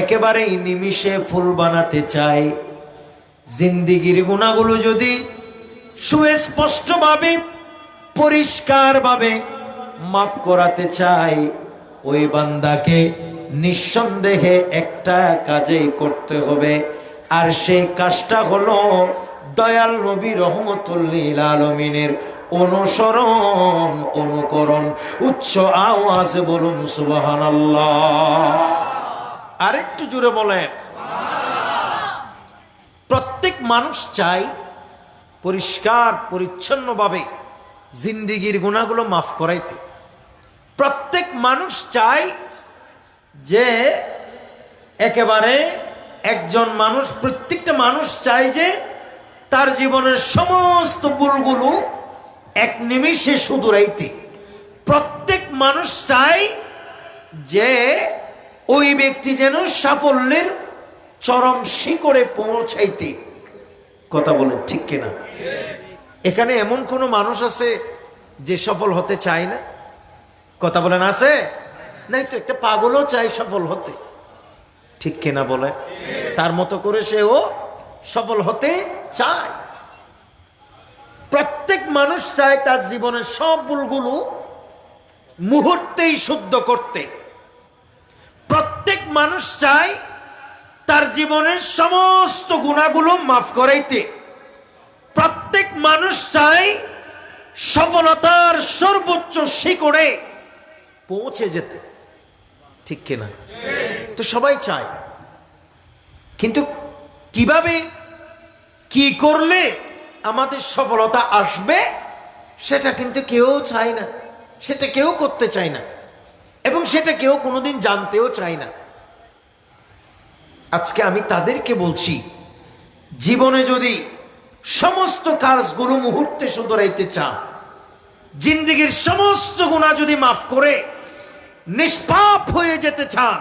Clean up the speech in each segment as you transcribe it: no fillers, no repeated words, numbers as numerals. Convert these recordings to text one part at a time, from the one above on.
একেবারেই নিমিষে ফুল বানাতে চাই, জিন্দিগির গুনাহগুলো যদি সুস্পষ্টভাবে পরিষ্কারভাবে মাফ করাতে চাই, ওই বান্দাকে নিঃসন্দেহে একটা কাজেই করতে হবে, আর সেই কাজটা হলো দয়াল নবী রহমতুল্লিল আলমিনের অনুসরণ অনুকরণ। উচ্চ আওয়াজে বলুন সুবহানাল্লাহ। আরেকটু জোরে বলেন। প্রত্যেক মানুষ চাই পরিষ্কার পরিচ্ছন্নভাবে জিন্দিগির গুনাহগুলো মাফ করাইতে। প্রত্যেক মানুষ চাই যে একেবারে একজন মানুষ, প্রত্যেকটা মানুষ চায় যে তার জীবনের সমস্ত ভুলগুলো এক নিমিষে শুধরাইতে। প্রত্যেক মানুষ চায় যে ওই ব্যক্তি যেন সাফল্যের চরম শিখরে পৌঁছাইতে। কথা বলেন ঠিক কিনা? এখানে এমন কোন মানুষ আছে যে সফল হতে চায় না? কথা বলেন আছে না? একটু একটা পাগলও চায় সফল হতে, ঠিক কিনা বলে? তার মতো করে সেও সফল হতে চায়। প্রত্যেক মানুষ চায় তার জীবনের সব ভুলগুলো মুহূর্তেই শুদ্ধ করতে। প্রত্যেক মানুষ চায় তার জীবনের সমস্ত গুনাহগুলো মাফ করাইতে। প্রত্যেক মানুষ চায় সফলতার সর্বোচ্চ শিখরে পৌঁছে যেতে, ঠিক কিনা? তো সবাই চায়, কিন্তু কিভাবে কি করলে আমাদের সফলতা আসবে সেটা কিন্তু কেউ চায় না, সেটা কেউ করতে চায় না, এবং সেটা কেউ কোনোদিন জানতেও চায় না। আজকে আমি তাদেরকে বলছি, জীবনে যদি সমস্ত কাজগুলো মুহূর্তে শুধরাইতে চান, জিন্দেগির সমস্ত গুনাহ যদি মাফ করে নিষ্পাপ হয়ে যেতে চান,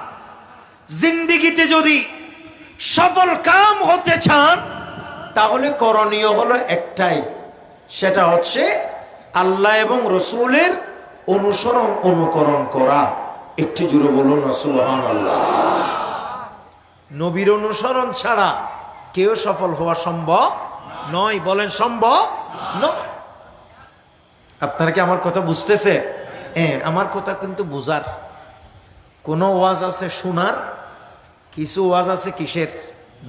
জিন্দেগিতে যদি সফল কাম হতে চান, তাহলে করণীয় হলো একটাই, সেটা হচ্ছে আল্লাহ এবং রসুলের অনুসরণ অনুকরণ করা। একটু জোরে বলুন না সুবহানাল্লাহ। নবীর অনুসরণ ছাড়া কেউ সফল হওয়া সম্ভব নয়। বলেন সম্ভব নয়। আপনারা কি আমার কথা বুঝতেছে? আমার কথা কিন্তু বুঝার। কোন ওয়াজ আছে শোনার, কিছু ওয়াজ আছে কিসের?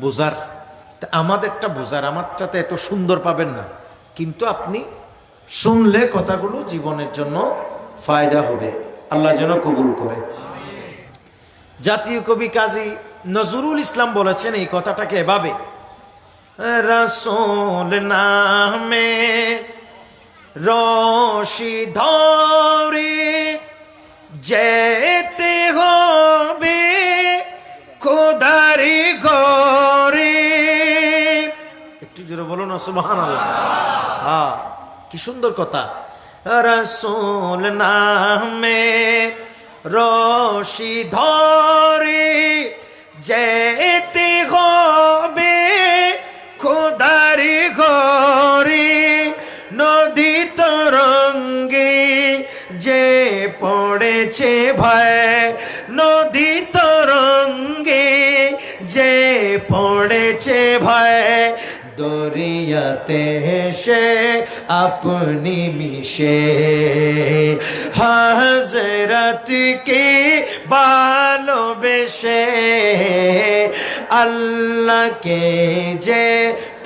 বুঝার। আমাদেরটা বুঝার, আমারটাতে এত সুন্দর পাবেন না, কিন্তু আপনি শুনলে কথাগুলো জীবনের জন্য ফায়দা হবে। আল্লাহ যেন কবুল করে। জাতীয় কবি কাজী নজরুল ইসলাম বলেছেন এই কথাটাকে এভাবে, রাসূল নামে রশি ধরে যেতে হবে খোদার ঘরে। একটু জোরে বলো না সুবহানাল্লাহ। হ্যাঁ, কি সুন্দর কথা। রাসূল নামে রশি ধরে যেতে হবে খোদার ঘরে, নদী তরঙ্গে যে পড়েছে ভয়, নদী তরঙ্গে যে পড়েছে ভয়, দরিয়াতে সে আপনি মিশে হযরতকে ভালোবেসে আল্লাহকে যে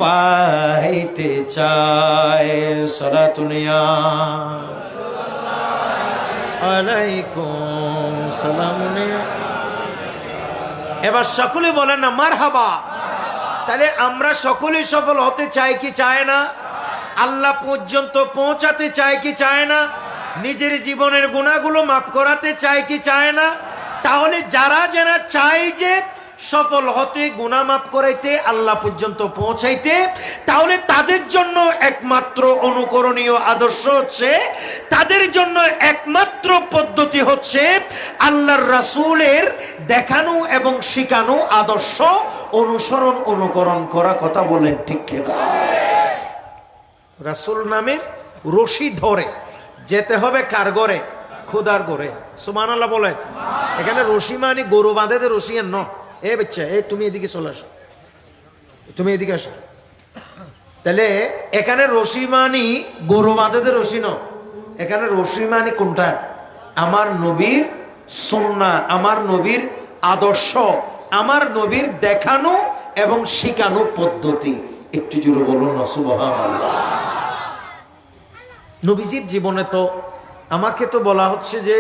পাইতে চায়। সালাতুনিয়া আলাইকুম সালাম। এবার সকলে বলেন না মারহাবা। তাহলে আমরা সকলেই সফল হতে চাই কি চায় না? আল্লাহ পর্যন্ত পৌঁছাতে চায় কি চায় না? নিজের জীবনের গুনাহগুলো মাফ করাতে চায় কি চায় না? তাহলে যারা যারা চায় যে সফল হতে, গুনাহ মাফ করাইতে, আল্লাহ পর্যন্ত পৌঁছাইতে, তাহলে তাদের জন্য একমাত্র অনুকরণীয় আদর্শ হচ্ছে, তাদের জন্য একমাত্র পদ্ধতি হচ্ছে আল্লাহর রাসূলের দেখানো এবং শিখানো আদর্শ অনুসরণ অনুকরণ করা। কথা বলেন ঠিক কিনা? রাসূল নামের রশি ধরে যেতে হবে কার ঘরে? খোদার করে। সুবহানাল্লাহ বলেন। এখানে রশি মানে গরু বাঁধে রশি ন, এ বাচ্চা এ তুমি এদিকে চলে আসো, তুমি এদিকে আসো। তাহলে এখানে রশি মানি গরু বাঁধে রশি ন, এখানে রশি মানি কোনটা? আমার নবীর সুন্নাহ, আমার নবীর আদর্শ, আমার নবীর দেখানো এবং শিখানো পদ্ধতি। একটু জোরে বলুন না সুবহানাল্লাহ। নবীজির জীবনে তো আমাকে তো বলা হচ্ছে যে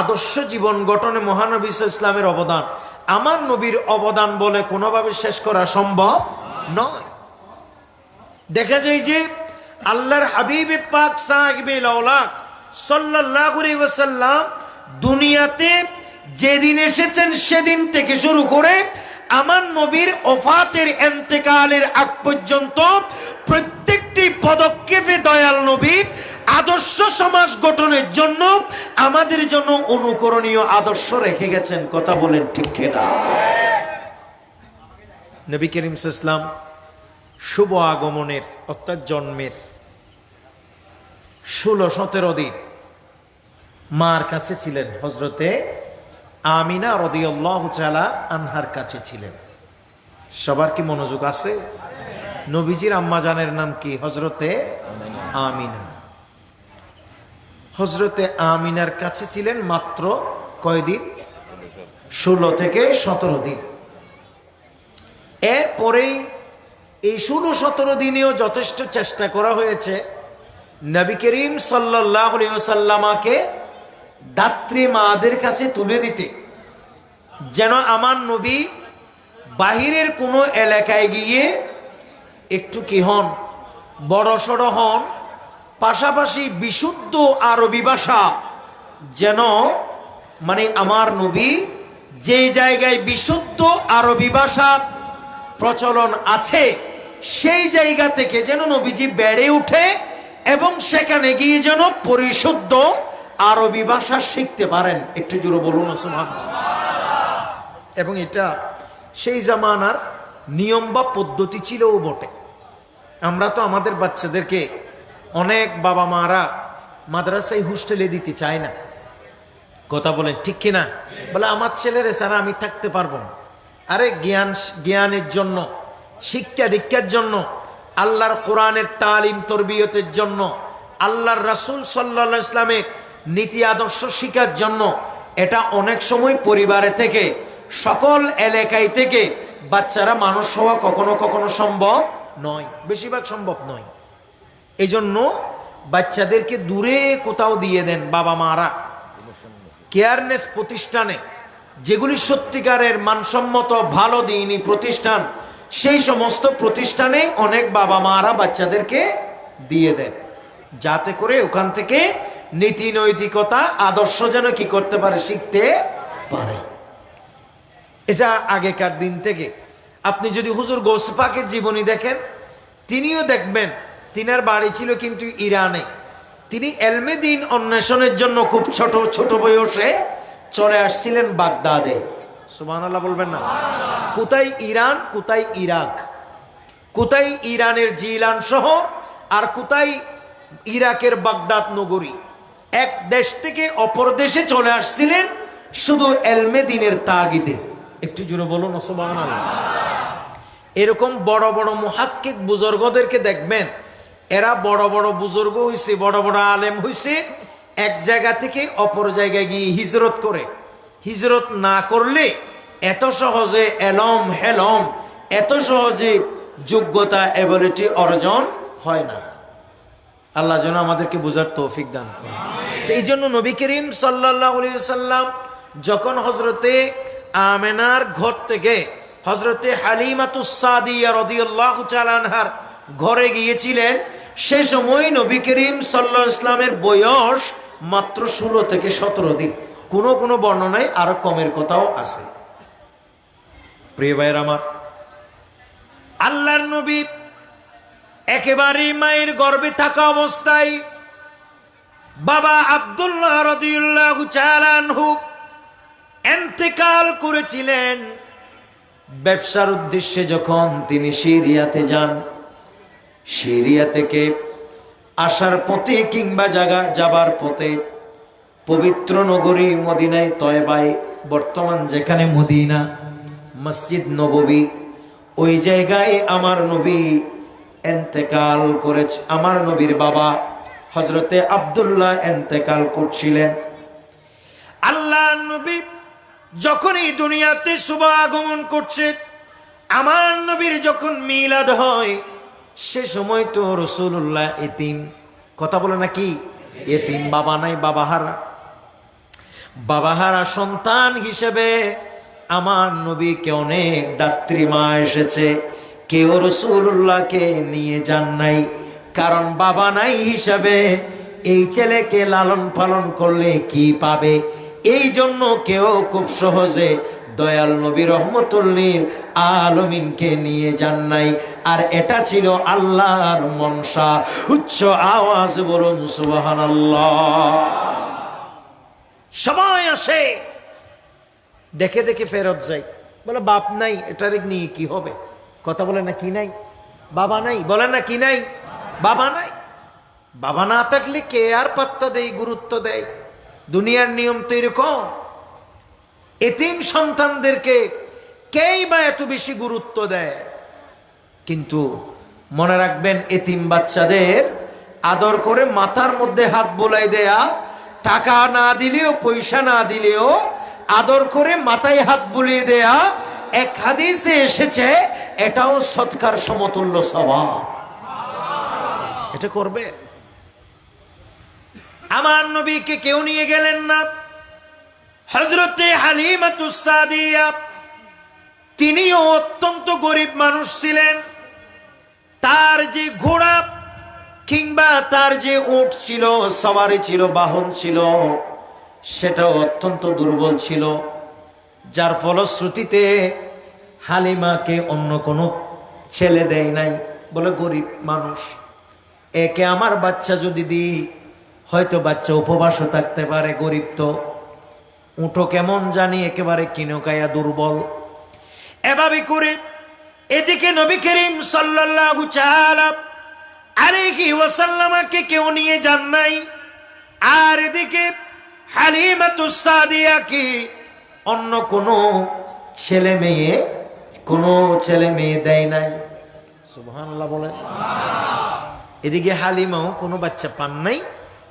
আদর্শ জীবন গঠনে মহানবী ইসলামের অবদান, আমার নবীর অবদান বলে কোনোভাবে শেষ করা সম্ভব নয়। দেখা যায় যে আল্লাহর হাবিব পাক সাহিবুল আওলাদ সাল্লাল্লাহু আলাইহি ওয়াসাল্লাম দুনিয়াতে যেদিন এসেছেন সেদিন থেকে শুরু করে আমার নবীর ওফাতের ইন্তেকালের আগ পর্যন্ত প্রত্যেকটি পদক্ষেপে দয়াল নবী আদর্শ সমাজ গঠনের জন্য আমাদের জন্য অনুকরণীয় আদর্শ রেখে গেছেন। কথা বলেন ঠিক কিনা? নবী করিম সাল্লাল্লাহু আলাইহি ওয়াসাল্লাম শুভ আগমনের অর্থাৎ জন্মের 16-17 দিন মার কাছে ছিলেন, হযরতে আমিনা রাদিয়াল্লাহু তাআলা আনহার কাছে ছিলেন। সবার কি মনোযোগ আছে? নবীজির আম্মা জানের নাম কি? হযরতে আমিনা। হযরতে আমিনার কাছে ছিলেন মাত্র কয়দিন? 16 থেকে 17 দিন। এরপরেই এই 16-17 দিনেও যথেষ্ট চেষ্টা করা হয়েছে নবী করিম সাল্লাল্লাহু আলাইহি ওয়াসাল্লামকে দাত্রী মাদের কাছে তুলে দিতে, যেন আমার নবী বাহিরের কোনো এলাকায় গিয়ে একটু কি হন, বড় সড় হন, পাশাপাশি বিশুদ্ধ আরবি ভাষা যেন, মানে আমার নবী যে জায়গায় বিশুদ্ধ আরবি ভাষা প্রচলন আছে সেই জায়গা থেকে যেন নবীজি বেড়ে উঠে এবং সেখানে গিয়ে যেন পরিশুদ্ধ আরবি ভাষা শিখতে পারেন। একটু জোরে বলুন সুবহানাল্লাহ। এবং এটা সেই জামানার নিয়ম বা পদ্ধতি ছিলও বটে। আমরা তো আমাদের বাচ্চাদেরকে অনেক বাবা মারা মাদ্রাসায় হোস্টেলে দিতে চায় না। কথা বলেন ঠিক কিনা? বলে আমার ছেলের ছাড়া আমি থাকতে পারবো না। আরে জ্ঞানের জন্য, শিক্ষা দীক্ষার জন্য, আল্লাহর কোরআনের তালিম তরবিয়তের জন্য, আল্লাহর রাসূল সাল্লাল্লাহু আলাইহি ইসলামের নীতি আদর্শ শিখার জন্য এটা অনেক সময় পরিবারে থেকে, সকল এলাকায় থেকে বাচ্চারা মানুষ হওয়া কখনো কখনো সম্ভব নয়, বেশিরভাগ সম্ভব নয়। এই জন্য বাচ্চাদেরকে দূরে কোথাও দিয়ে দেন বাবা মারা, কেয়ারনেস প্রতিষ্ঠানে, যেগুলি সত্যিকারের মানসম্মত ভালো দিনই প্রতিষ্ঠান, সেই সমস্ত প্রতিষ্ঠানে অনেক বাবা মারা বাচ্চাদেরকে দিয়ে দেন, যাতে করে ওখান থেকে নীতি নৈতিকতা আদর্শ যেন কি করতে পারে, শিখতে পারে। এটা আগেকার দিন থেকে। আপনি যদি হুজুর গৌস পাকের জীবনী দেখেন, তিনিও দেখবেন তিনার বাড়ি ছিল কিন্তু ইরানে। তিনি এলমে দ্বীন অন্বেষণের জন্য খুব ছোট ছোট বয়সে চলে আসছিলেন বাগদাদে। সুবহানাল্লাহ বলবেন না? কোথায় ইরান, কোথায় ইরাক, কোথায় ইরানের জিলান শহর আর কোথায় ইরাকের বাগদাদ নগরী। এক দেশ থেকে অপর দেশে চলে আসছিলেন শুধু এলমে দ্বীনের তাগিদে। একটু জোরে বলুন সুবহানাল্লাহ। এরকম বড় বড় মুহাক্কিক বুজুর্গদেরকে দেখবেন, এরা বড় বড় বুজুর্গ হইছে, বড় বড় আলেম হইছে, এক জায়গা থেকে অপর জায়গায় গিয়ে হিজরত করে। হিজরত না করলে এত সহজে এলম হেলম, এত সহজে যোগ্যতা এবিলিটি অর্জন হয় না। আল্লাহ যেন আমাদেরকে বুঝার তৌফিক দান করেন। তো এই জন্য নবী করিম সাল্লাল্লাহু আলাইহি ওয়াসাল্লাম যখন হযরতে আমেনার ঘর থেকে হযরতে হালিমাতুস সাদিয়া রাদিয়াল্লাহু তাআলা আনহার ঘরে গিয়েছিলেন, সে সময় নবী করিম সাল্লাল্লাহু আলাইহি ওয়াসাল্লামের বয়স মাত্র 16 থেকে 17 দিন। কোনো কোনো বর্ণনায় আরো কমের কথাও আছে। প্রিয় ভাইয়ের আমার, আল্লাহর নবী একেবারে মায়ের গর্ভে থাকা অবস্থায় বাবা আব্দুল্লাহ রাদিয়াল্লাহু তাআলা আনহু ইন্তেকাল করেছিলেন। ব্যবসার উদ্দেশ্যে যখন তিনি সিরিয়াতে যান, সিরিয়া থেকে আসার পথে কিংবা যাবার পথে পবিত্র নগরী মদিনায় তয়বায়, বর্তমান যেখানে মদিনা, মসজিদ নববী, ওই জায়গায় আমার নবী ইন্তেকাল করেছে। আমার নবীর বাবা হযরতে আব্দুল্লাহ ইন্তেকাল করছিলেন। আল্লাহ নবী যখন এই দুনিয়াতে শুভ আগমন করছে, আমার নবীর যখন মিলাদ হয়, সে সময় তো রাসূলুল্লাহ এতিম। কথা বলে নাকি? এতিম, বাবা নাই, বাবাহারা সন্তান হিসেবে আমার নবীকে অনেক দাত্রী মা এসেছে, কেউ রাসূলুল্লাহকে নিয়ে যান নাই। কারণ বাবা নাই হিসাবে এই ছেলেকে লালন পালন করলে কি পাবে, এই জন্য কেউ খুব সহজে দয়াল নবী রহমতুল্লিল আলামিনকে নিয়ে যান নাই। আর এটা ছিল আল্লাহর মনসা। উচ্চ আওয়াজ বলুন সুবহানাল্লাহ। সময় আসে, দেখে দেখে ফেরত যাই, বলে বাপ নাই, এটার নিয়ে কি হবে? কথা বলে না কি নাই? বাবা নাই, বলে না কি নাই? বাবা নাই। বাবা না থাকলে কে আর পাত্তা দেয়, গুরুত্ব দেয়? দুনিয়ার নিয়ম তো এরকম। এতিম সন্তানদেরকে কেই বা এত বেশি গুরুত্ব দেয়? কিন্তু মনে রাখবেন, এতিম বাচ্চাদের আদর করে মাথার মধ্যে হাত বোলাই দেয়া, টাকা না দিলেও, পয়সা না দিলেও আদর করে মাথায় হাত বুলিয়ে দেয়া, এক হাদিসে এসেছে এটাও সৎকার সমতুল্য সওয়াব। এটা করবে? আমার নবীকে কেউ নিয়ে গেলেন না। হযরতে হালিমাতুস সাদিয়া, তিনিও অত্যন্ত গরিব মানুষ ছিলেন। তার যে ঘোড়া কিংবা তার যে উট ছিল, সওয়ারি ছিল, বাহন ছিল, সেটাও অত্যন্ত দুর্বল ছিল। যার ফলশ্রুতিতে হালিমাকে অন্য কোনো ছেলে দেয় নাই, বলে গরিব মানুষ, একে আমার বাচ্চা যদি দিই, হয়তো বাচ্চা উপবাসও থাকতে পারে, গরিব তো। উঠো কেমন জানি একেবারে কিনকায়া দুর্বল। এভাবে করে এদিকে নবী করিম সাল্লাল্লাহু তাআলা আলাইহি ওয়াসাল্লামকে কেউ নিয়ে যান নাই, আর এদিকে হালিমাতুস সাদিয়াকে অন্য কোনো ছেলে মেয়ে দেয় নাই। সুবহানাল্লাহ বলে। এদিকে হালিমাও কোনো বাচ্চা পান নাই,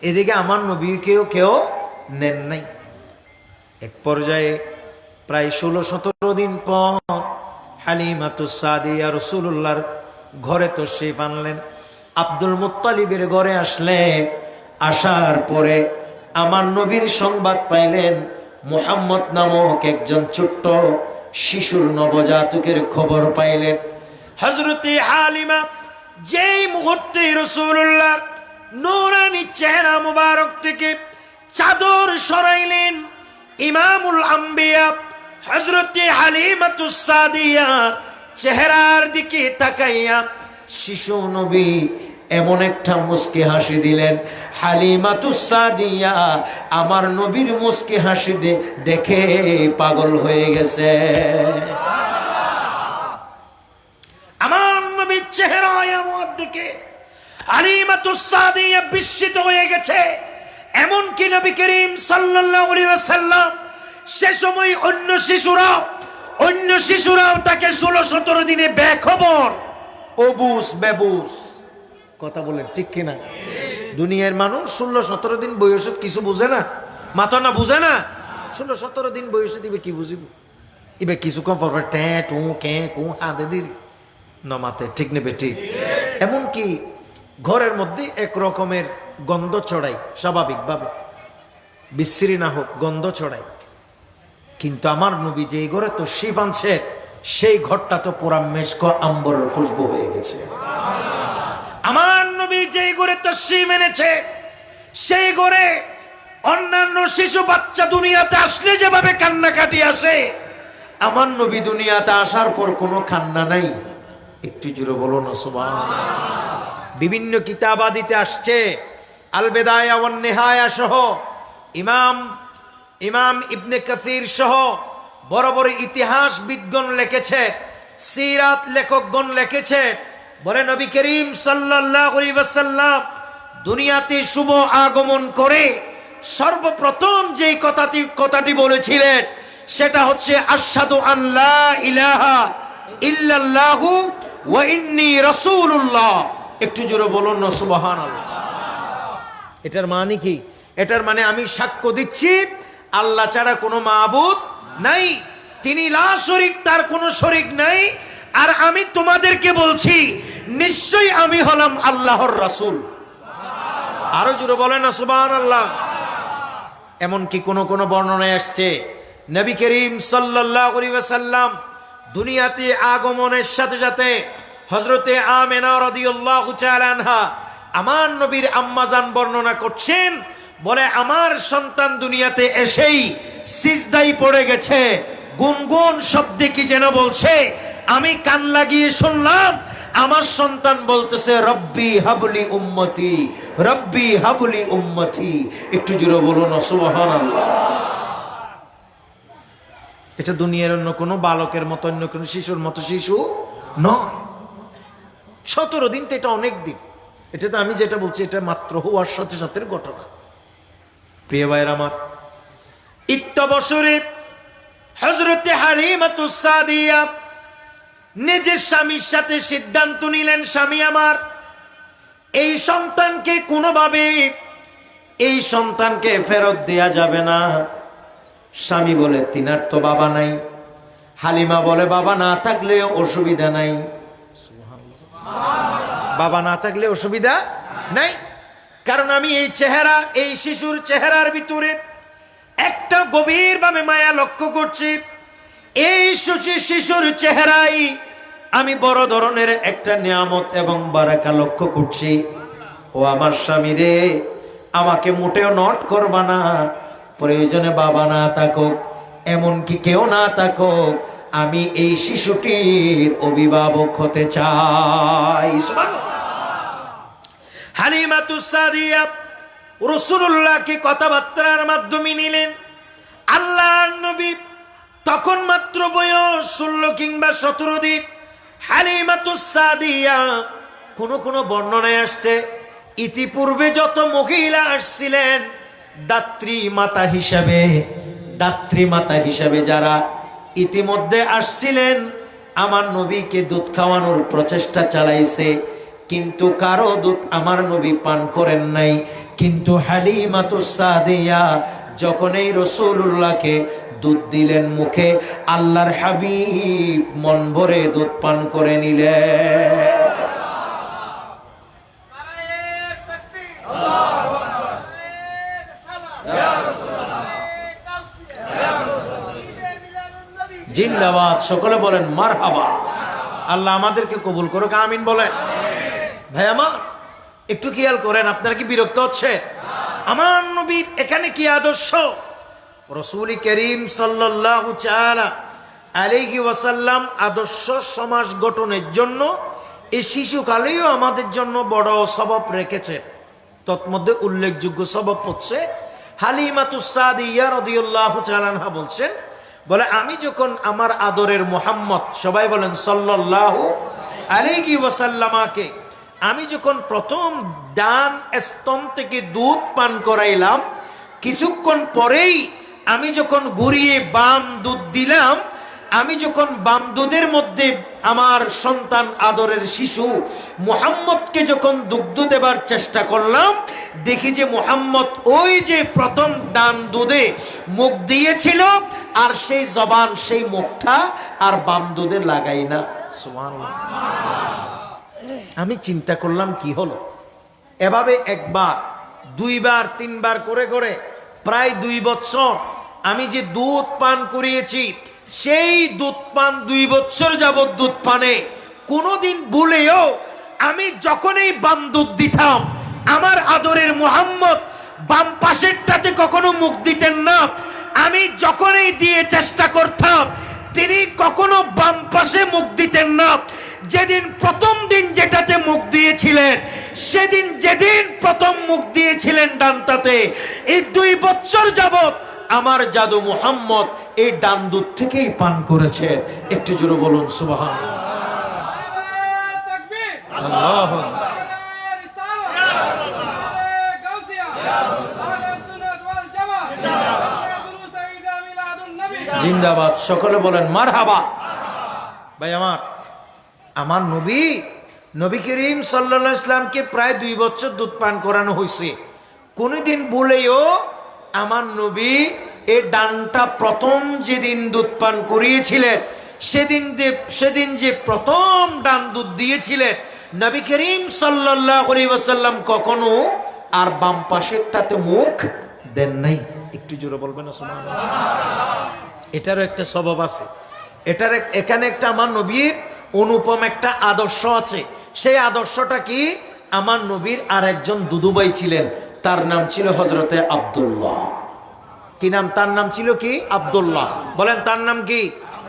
এদিকে আমার নবীকেও কেউ নেন নাই। এক পর্যায়ে প্রায় 16-17 দিন পর হালিমাতুস সাদিয়া রাসূলুল্লাহর ঘরে তশরীফ আনলেন। আব্দুল মুত্তালিবের ঘরে আসলেন। আসার পরে আমার নবীর সংবাদ পাইলেন, মুহাম্মদ নামক একজন ছোট্ট শিশুর, নবজাতকের খবর পাইলেন। হযরতে হালিমা যেই মুহূর্তে রাসূলুল্লাহর নূরানী চেহারা মুবারক থেকে চাদর সরাইলেন, ইমামুল আম্বিয়া হযরতে হালিমাতুস সাদিয়া চেহারার দিকে তাকাইয়া শিশু নবী এমন একটা মুস্কি হাসি দিলেন, হালিমাতুস সাদিয়া আমার নবীর মুস্কি হাসি দেখে পাগল হয়ে গেছে। আমার নবীর চেহারায় আমার দিকে হালিমাতুস সাদিয়া বিস্মিত হয়ে গেছে। এমনকি নবী করিম সাল্লাল্লাহু আলাইহি ওয়াসাল্লাম সে সময় অন্য শিশুরাও তাকে 16-17 দিনে বেখবর, অবুস বেবুস। কথা বলেন ঠিক কিনা? দুনিয়ার মানুষ 16-17 দিন বয়স কিছু বুঝে না, মাথা না বুঝে না। 16-17 দিন বয়সে দিবে কি বুঝিব? ইবে কিছু কম পড়বে, ট্যাঁ টু কে কু হাতে দিল না মাথায়, ঠিক নেবে ঠিক। এমনকি ঘরের মধ্যে এক রকমের গন্ধ ছড়াই, স্বাভাবিকভাবে, বিশ্রী না হোক, গন্ধ ছড়াই। কিন্তু আমার নবী যেই ঘরে তো শিব আনছে, সেই ঘরটা তো পুরা মেশক আম্বরের খুশবু হয়ে গেছে। আমার নবী যেই ঘরে তো শিব এনেছে, সেই ঘরে অন্যান্য শিশু বাচ্চা দুনিয়াতে আসলে যেভাবে কান্নাকাটি আসে, আমার নবী দুনিয়াতে আসার পর কোনো কান্না নাই। একটু জোরে বলো না সুবহানাল্লাহ। বিভিন্ন কিতাবাদিতে আসছে, আল বিদায়া ওয়ান নিহায়া সহ, ইমাম ইবনে কাসির সহ বড় বড় ইতিহাসবিদগণ লিখেছে, সিরাত লেখকগণ লিখেছে, বলে নবী করিম সাল্লাল্লাহু আলাইহি ওয়াসাল্লাম দুনিয়াতে শুভ আগমন করে সর্বপ্রথম যেই কথাটি বলেছিলেন সেটা হচ্ছে আশহাদু আল্লা ইলাহা ইল্লাল্লাহু ওয়া ইন্নী রাসূলুল্লাহ। একটু জোরে বলুন না সুবহানাল্লাহ। এটার মানে কি? এটার মানে আমি সাক্ষ্য দিচ্ছি আল্লাহ ছাড়া কোনো মাবুদ নাই, তিনি লা শরীক, তার কোনো শরীক নাই। আর আমি তোমাদেরকে বলছি নিশ্চয়ই আমি হলাম আল্লাহর রাসূল। আরো জোরে বলেন না সুবহানাল্লাহ। এমনকি কোন কোন বর্ণনায় আসছে নবী করিম সাল্লাল্লাহু আলাইহি ওয়াসাল্লাম দুনিয়াতে আগমনের সাথে সাথে হযরতে আমেনা রাদিয়াল্লাহু তাআলা আনহা আমার নবীর আম্মাজান বর্ণনা করছেন, বলে আমার সন্তান দুনিয়াতে এসেই সিজদায় পড়ে গেছে, গুনগুন শব্দে কি যেন বলছে, আমি কান লাগিয়ে শুনলাম আমার সন্তান বলতেছে রব্বি হাবলি উম্মতি, রব্বি হাবলি উম্মতি। একটু জোরে বলুন সুবহানাল্লাহ। এটা দুনিয়ার অন্য কোনো বালকের মতো, অন্য কোনো শিশুর মতো শিশু নয়। 17 দিন তো এটা অনেক দিন। এটা তো আমি যেটা বলছি এটা মাত্র হওয়ার সাথে সাথে ঘটনা। প্রিয় ভাইয়ের আমার, ইত্য বছরে হযরতে হালিমাতুস সাদিয়া নিজের স্বামীর সাথে সিদ্ধান্ত নিলেন, স্বামী আমার এই সন্তানকে কোনোভাবে এই সন্তানকে ফেরত দেয়া যাবে না। স্বামী বলে তিনার তো বাবা নাই। হালিমা বলে বাবা না থাকলে অসুবিধা নাই। বাবা না থাকলে অসুবিধা নাই, কারণ আমি এই চেহারা, এই শিশুর চেহারার ভিতরে একটা গভীরভাবে মায়া লক্ষ্য করছি। এই শিশুর চেহারায় আমি বড় ধরনের একটা নিয়ামত এবং বারাকা লক্ষ্য করছি। ও আমার স্বামী রে, আমাকে মোটেও নট করবা না, প্রয়োজনে বাবা না থাকুক, এমনকি কেউ না থাকুক, আমি এই শিশুটির অভিভাবক হতে চাই। হালিমাতুস সাদিয়া রাসূলুল্লাহকে কথাবার্তার মাধ্যমে নিলেন। আল্লাহর নবী তখন মাত্র বয়স 16 কিংবা 17 দিন। হালিমাতুস সাদিয়া কোন কোন বর্ণনায় আসছে ইতিপূর্বে যত মহিলা আসছিলেন দাত্রী মাতা হিসাবে যারা ইতিমধ্যে আসছিলেন আমার নবীকে দুধ খাওয়ানোর প্রচেষ্টা চালাইছে, কিন্তু কারো দুধ আমার নবী পান করেন নাই। কিন্তু হালিমাতুস সাদিয়া যখন এই রাসূলুল্লাহকে দুধ দিলেন মুখে, আল্লাহর হাবিব মন ভরে দুধ পান করে নিলেন। জিন্দাবাদ, সকলে বলেন মারহাবা। আল্লাহ আমাদেরকে কবুল করুক, আমিন বলেন। ভাই আমার একটু খেয়াল করেন, আপনারা কি বিরক্ত হচ্ছে? আমার নবীর এখানে কি আদর্শ, রাসূল করিম সাল্লাল্লাহু তাআলা আলাইহি ওয়াসাল্লাম আদর্শ সমাজ গঠনের জন্য এই শিশুকালেও আমাদের জন্য বড় সবব রেখেছে। তৎমধ্যে উল্লেখযোগ্য সবব হচ্ছে হালিমাতুস সাদিয়া রাদিয়াল্লাহু তাআলা আনহা বলছেন, বলে আমি যখন আমার আদরের মুহাম্মদ, সবাই বলেন সাল্লাল্লাহু আলাইহি ওয়াসাল্লামাকে আমি যখন প্রথম ডান স্তন থেকে দুধ পান করাইলাম, কিছুক্ষণ পরেই আমি যখন ঘুরিয়ে বাম দুধ দিলাম, আমি যখন বাম দুধের মধ্যে আমার সন্তান আদরের শিশু মুহাম্মদকে যখন দুগ্ধ দেবার চেষ্টা করলাম, দেখি যে মুহাম্মদ ওই যে প্রথম ডান দুধে মুখ দিয়েছিল আর সেই জবান, সেই মুখটা আর বাম দুধে লাগাই না। সুবহানাল্লাহ। আমি চিন্তা করলাম কি হলো, এভাবে একবার, দুইবার, তিনবার করে করে প্রায় 2 বছর আমি যে দুধ পান করিয়েছি, সেই দুধ পান 2 বছর যাবত দুধ পানে কোনোদিন ভুলেও আমি যখনই বাম দুধ দিতাম, আমার আদরের মুহাম্মদ বাম পাশেরটাতে কখনো মুখ দিতেন না। আমি যখনই দিয়ে চেষ্টা করতাম, তিনি কখনো বাম পাশে মুখ দিতেন না। যেদিন প্রথম দিন যেটাতে মুখ দিয়েছিলেন, যেদিন প্রথম মুখ দিয়েছিলেন ডানটাতে, এই 2 বছর যাবত আমার জাদু মুহাম্মদ এই ডান দুধ থেকেই পান করেছেন। একটু জোরে বলুন সুবহানাল্লাহ। জিন্দাবাদ। সকলে বলেন মারহাবা। ভাই আমার নবী করিম সাল্লাল্লাহু আলাইহি ওয়াসাল্লামকে প্রায় 2 বছর দুধ পান করানো হয়েছে। কোনদিন বলেও আমার নবী এই ডানটা প্রথম যেদিন দুধ পান করিয়েছিলেন, সেদিন যে প্রথম ডান দুধ দিয়েছিলেন, নবী করিম সাল্লাল্লাহু আলাইহি ওয়াসাল্লাম কখনো আর বাম পাশেরটাতে মুখ দেন নাই। একটু জোরে বলবেন না সুবহানাল্লাহ। এটারও একটা স্বভাব আছে, এখানে একটা আমার নবীর অনুপম একটা আদর্শ আছে। সেই আদর্শটা কি? আমার নবীর আর একজন দুদুভাই ছিলেন, তার নাম ছিল হযরতে আব্দুল্লাহ। কি নাম? তার নাম ছিল কি? আব্দুল্লাহ। বলেন তার নাম কি?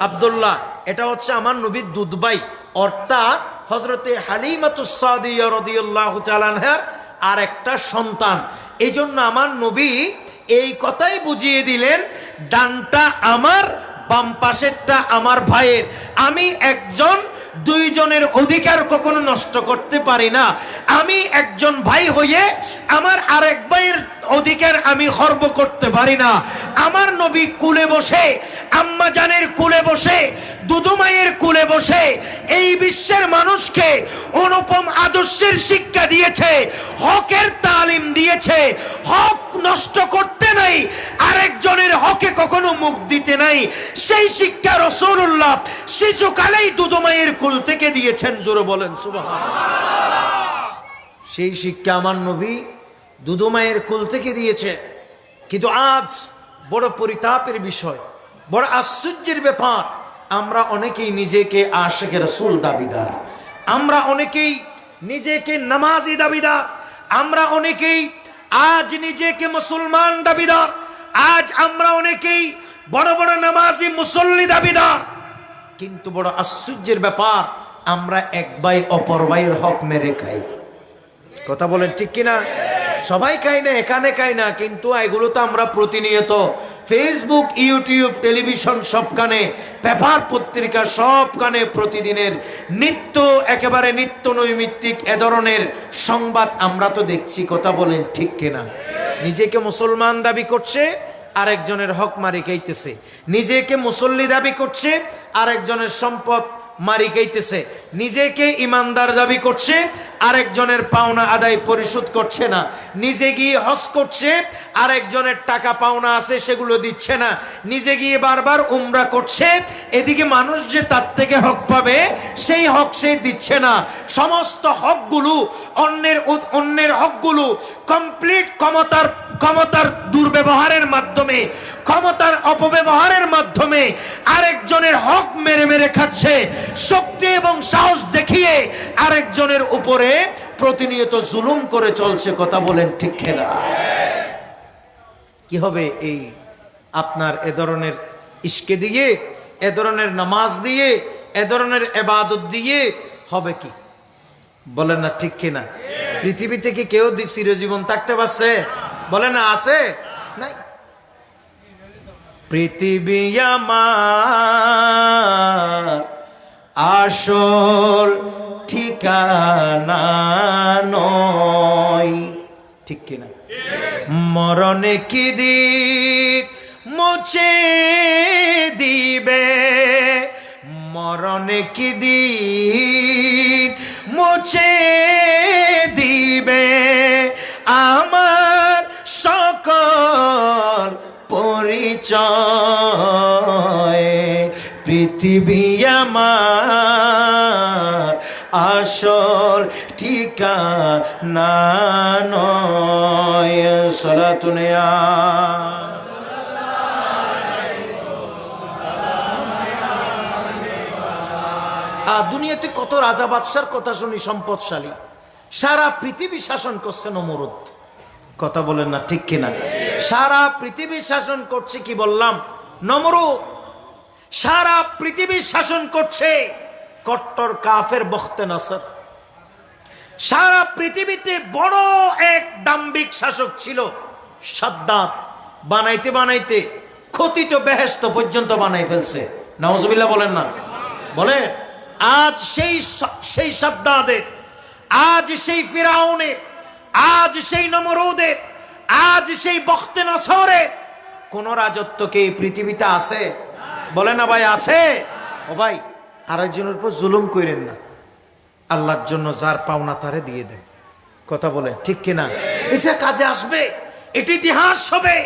আব্দুল্লাহ। এটা হচ্ছে আমার নবীর দুধভাই, অর্থাৎ হযরতে হালিমাতুস সাদিয়া রাদিয়াল্লাহু তাআলা আনহার আর একটা সন্তান। এই জন্য আমার নবী এই কথাই বুঝিয়ে দিলেন, ডানটা আমার, বাম পাশেরটা আমার ভাইয়ের। আমি একজন, দুইজনের অধিকার কখনো নষ্ট করতে পারি না। আমি একজন ভাই হয়ে আমার আরেক ভাইয়ের অধিকার আমি খর্ব করতে পারি না। আমার নবী কুলে বসে, আম্মা জানের কুলে বসে, দুদু মায়ের কুলে বসে এই বিশ্বের মানুষকে অনুপম আদর্শের শিক্ষা দিয়েছে, হকের তালিম দিয়েছে। হক নষ্ট করতে নাই, আরেকজনের হকে কখনো মুখ দিতে নাই। সেই শিক্ষা রাসূলুল্লাহ শিশুকালেই দুদু মায়ের কুল থেকে দিয়েছেন। জোরে বলেন সুবহানাল্লাহ। সেই শিক্ষা আমার নবী দুদু মায়ের কুল থেকে দিয়েছে। কিন্তু আজ বড় পরিতাপের বিষয়, বড় আশ্চর্যের ব্যাপার, আমরা অনেকেই নিজেকে আশিকে রাসূল দাবিদার, আমরা অনেকেই নিজেকে নামাজি দাবিদার, আমরা অনেকেই আজ নিজেকে মুসলমান দাবিদার, আজ আমরা অনেকেই বড় বড় নামাজি মুসল্লি দাবিদার। কিন্তু বড় আশ্চর্যের ব্যাপার, আমরা এক ভাই অপর ভাইয়ের হক মেরে খাই। কথা বলেন ঠিক কিনা? সবাই খাই না, এখানে খাই না, কিন্তু এগুলো তো আমরা প্রতিনিয়ত ফেসবুক, ইউটিউব, টেলিভিশন, সবখানে, পেপার পত্রিকা, সবখানে প্রতিদিনের একেবারে নিত্য নৈমিত্তিক এ ধরনের সংবাদ আমরা তো দেখছি। কথা বলেন ঠিক কিনা? নিজেকে মুসলমান দাবি করছে, আরেকজনের হক মারি খাইতেছে। নিজেকে মুসল্লি দাবি করছে, আরেকজনের সম্পদ মারি খাইতেছে। নিজেকে ইমানদার দাবি করছে, আরেকজনের পাওনা আদায় পরিশোধ করছে না। নিজে গিয়ে হজ করছে, আরেকজনের টাকা পাওনা আছে সেগুলো দিচ্ছে না। নিজে গিয়ে বারবার উমরা করছে, এদিকে মানুষ যে তার থেকে হক পাবে সেই হক সে দিচ্ছে না। সমস্ত হকগুলো, অন্যের হকগুলো কমপ্লিট ক্ষমতার দুর্ব্যবহারের মাধ্যমে, ক্ষমতার অপব্যবহারের মাধ্যমে আরেকজনের হক মেরে মেরে খাচ্ছে। শক্তি এবং সাহস দেখিয়ে আরেকজনের উপরে প্রতিনিয়ত জুলুম করে চলছে। কথা বলেন ঠিক কিনা? কি হবে এই আপনার এ ধরনের ইশকে দিয়ে, এ ধরনের নামাজ দিয়ে, এ ধরনের ইবাদত দিয়ে হবে কি? বলেন না ঠিক কিনা? পৃথিবীতে কি কেউ চিরজীবন থাকতে পারছে? বলেন না আছে? নাই। পৃথিবী আমার আসল ঠিকানা নয়। ঠিক কিনা? মরণে কি দিন মুছে দিবে, মরণে কি দিন মুছে দিবে আমার সকল পরিচয়। পৃথিবী আমার আসল ঠিকানা নয়। সালাতুনে দুনিয়াতে কত রাজা বাদশার কথা শুনি, সম্পদশালী, সারা পৃথিবী শাসন করছে নমরুদ। কথা বলেন না ঠিক কিনা? সারা পৃথিবী শাসন করছে, কি বললাম, নমরুদ। সারা পৃথিবী শাসন করছে কট্টর কাফের বখতে নাসর। সারা পৃথিবীতে বড় এক দাম্ভিক শাসক ছিল সাদ্দাত। বানাইতে বানাইতে খতিত বেহেশত পর্যন্ত বানাই ফেলছে। নাউজুবিল্লাহ বলেন না? বলেন। আজ সেই সাদ্দাদের, আজ সেই ফিরাউনের, আজ সেই নমরুদের, আজ সেই বখতে নসরের কোন রাজত্ব কি পৃথিবীতে আছে? বলে না ভাই আছে? ও ভাই, আরেকজনের উপর জুলুম করেন না। আল্লাহর জন্য যার পাওনা তারে দিয়ে দেন। কথা বলেন ঠিক কিনা? এটা কাজে আসবে, এটা ইতিহাস হবে,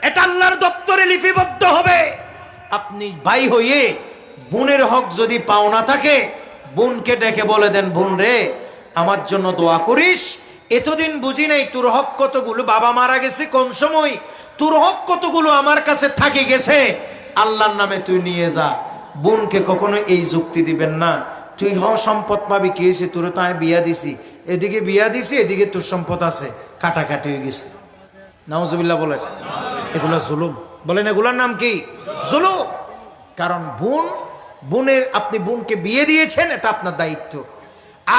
এটা আল্লাহর দপ্তরে লিপিবদ্ধ হবে। আপনি ভাই হইয়ে বোনের হক যদি পাওনা থাকে, বোনকে ডেকে বলে দেন, বোন রে আমার জন্য দোয়া করিস, এতদিন বুঝি নাই তোর হক কতগুলো, বাবা মারা গেছে কোন সময়, তোর হক কতগুলো আমার কাছে থাকে গেছে, আল্লাহর নামে তুই নিয়ে যা। বোনকে কখনো এই যুক্তি দিবেন না, তুই সম্পদ পাবি, কি হয়েছে, তোর তো আমি বিয়া দিছি, এদিকে বিয়া দিছি, এদিকে তোর সম্পদ আছে, কাটাকাটি হয়ে গেছে। নাউজুবিল্লাহ বলেন, এগুলা জুলুম। বলেন এগুলার নাম কি? জুলুম। কারণ বোনের, আপনি বোনকে বিয়ে দিয়েছেন, এটা আপনার দায়িত্ব,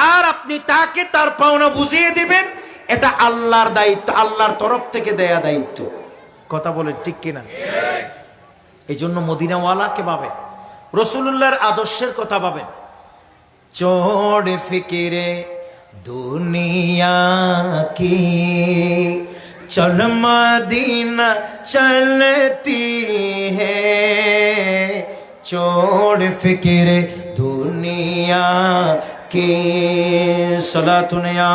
আর আপনি তাকে তার পাওনা বুঝিয়ে দিবেন, এটা আল্লাহর দায়িত্ব, আল্লাহর তরফ থেকে দেয়া দায়িত্ব। কথা বলেন ঠিক কিনা? এই জন্য মদিনাওয়ালাকে পাবেন, রসুলুল্লাহর আদর্শের কথা পাবেন। চোড় ফিকিরে দুনিয়া কি, চল মদিনা চলতি হে, চোড় ফিকিরে দুনিয়া কি, সলাতুনিয়া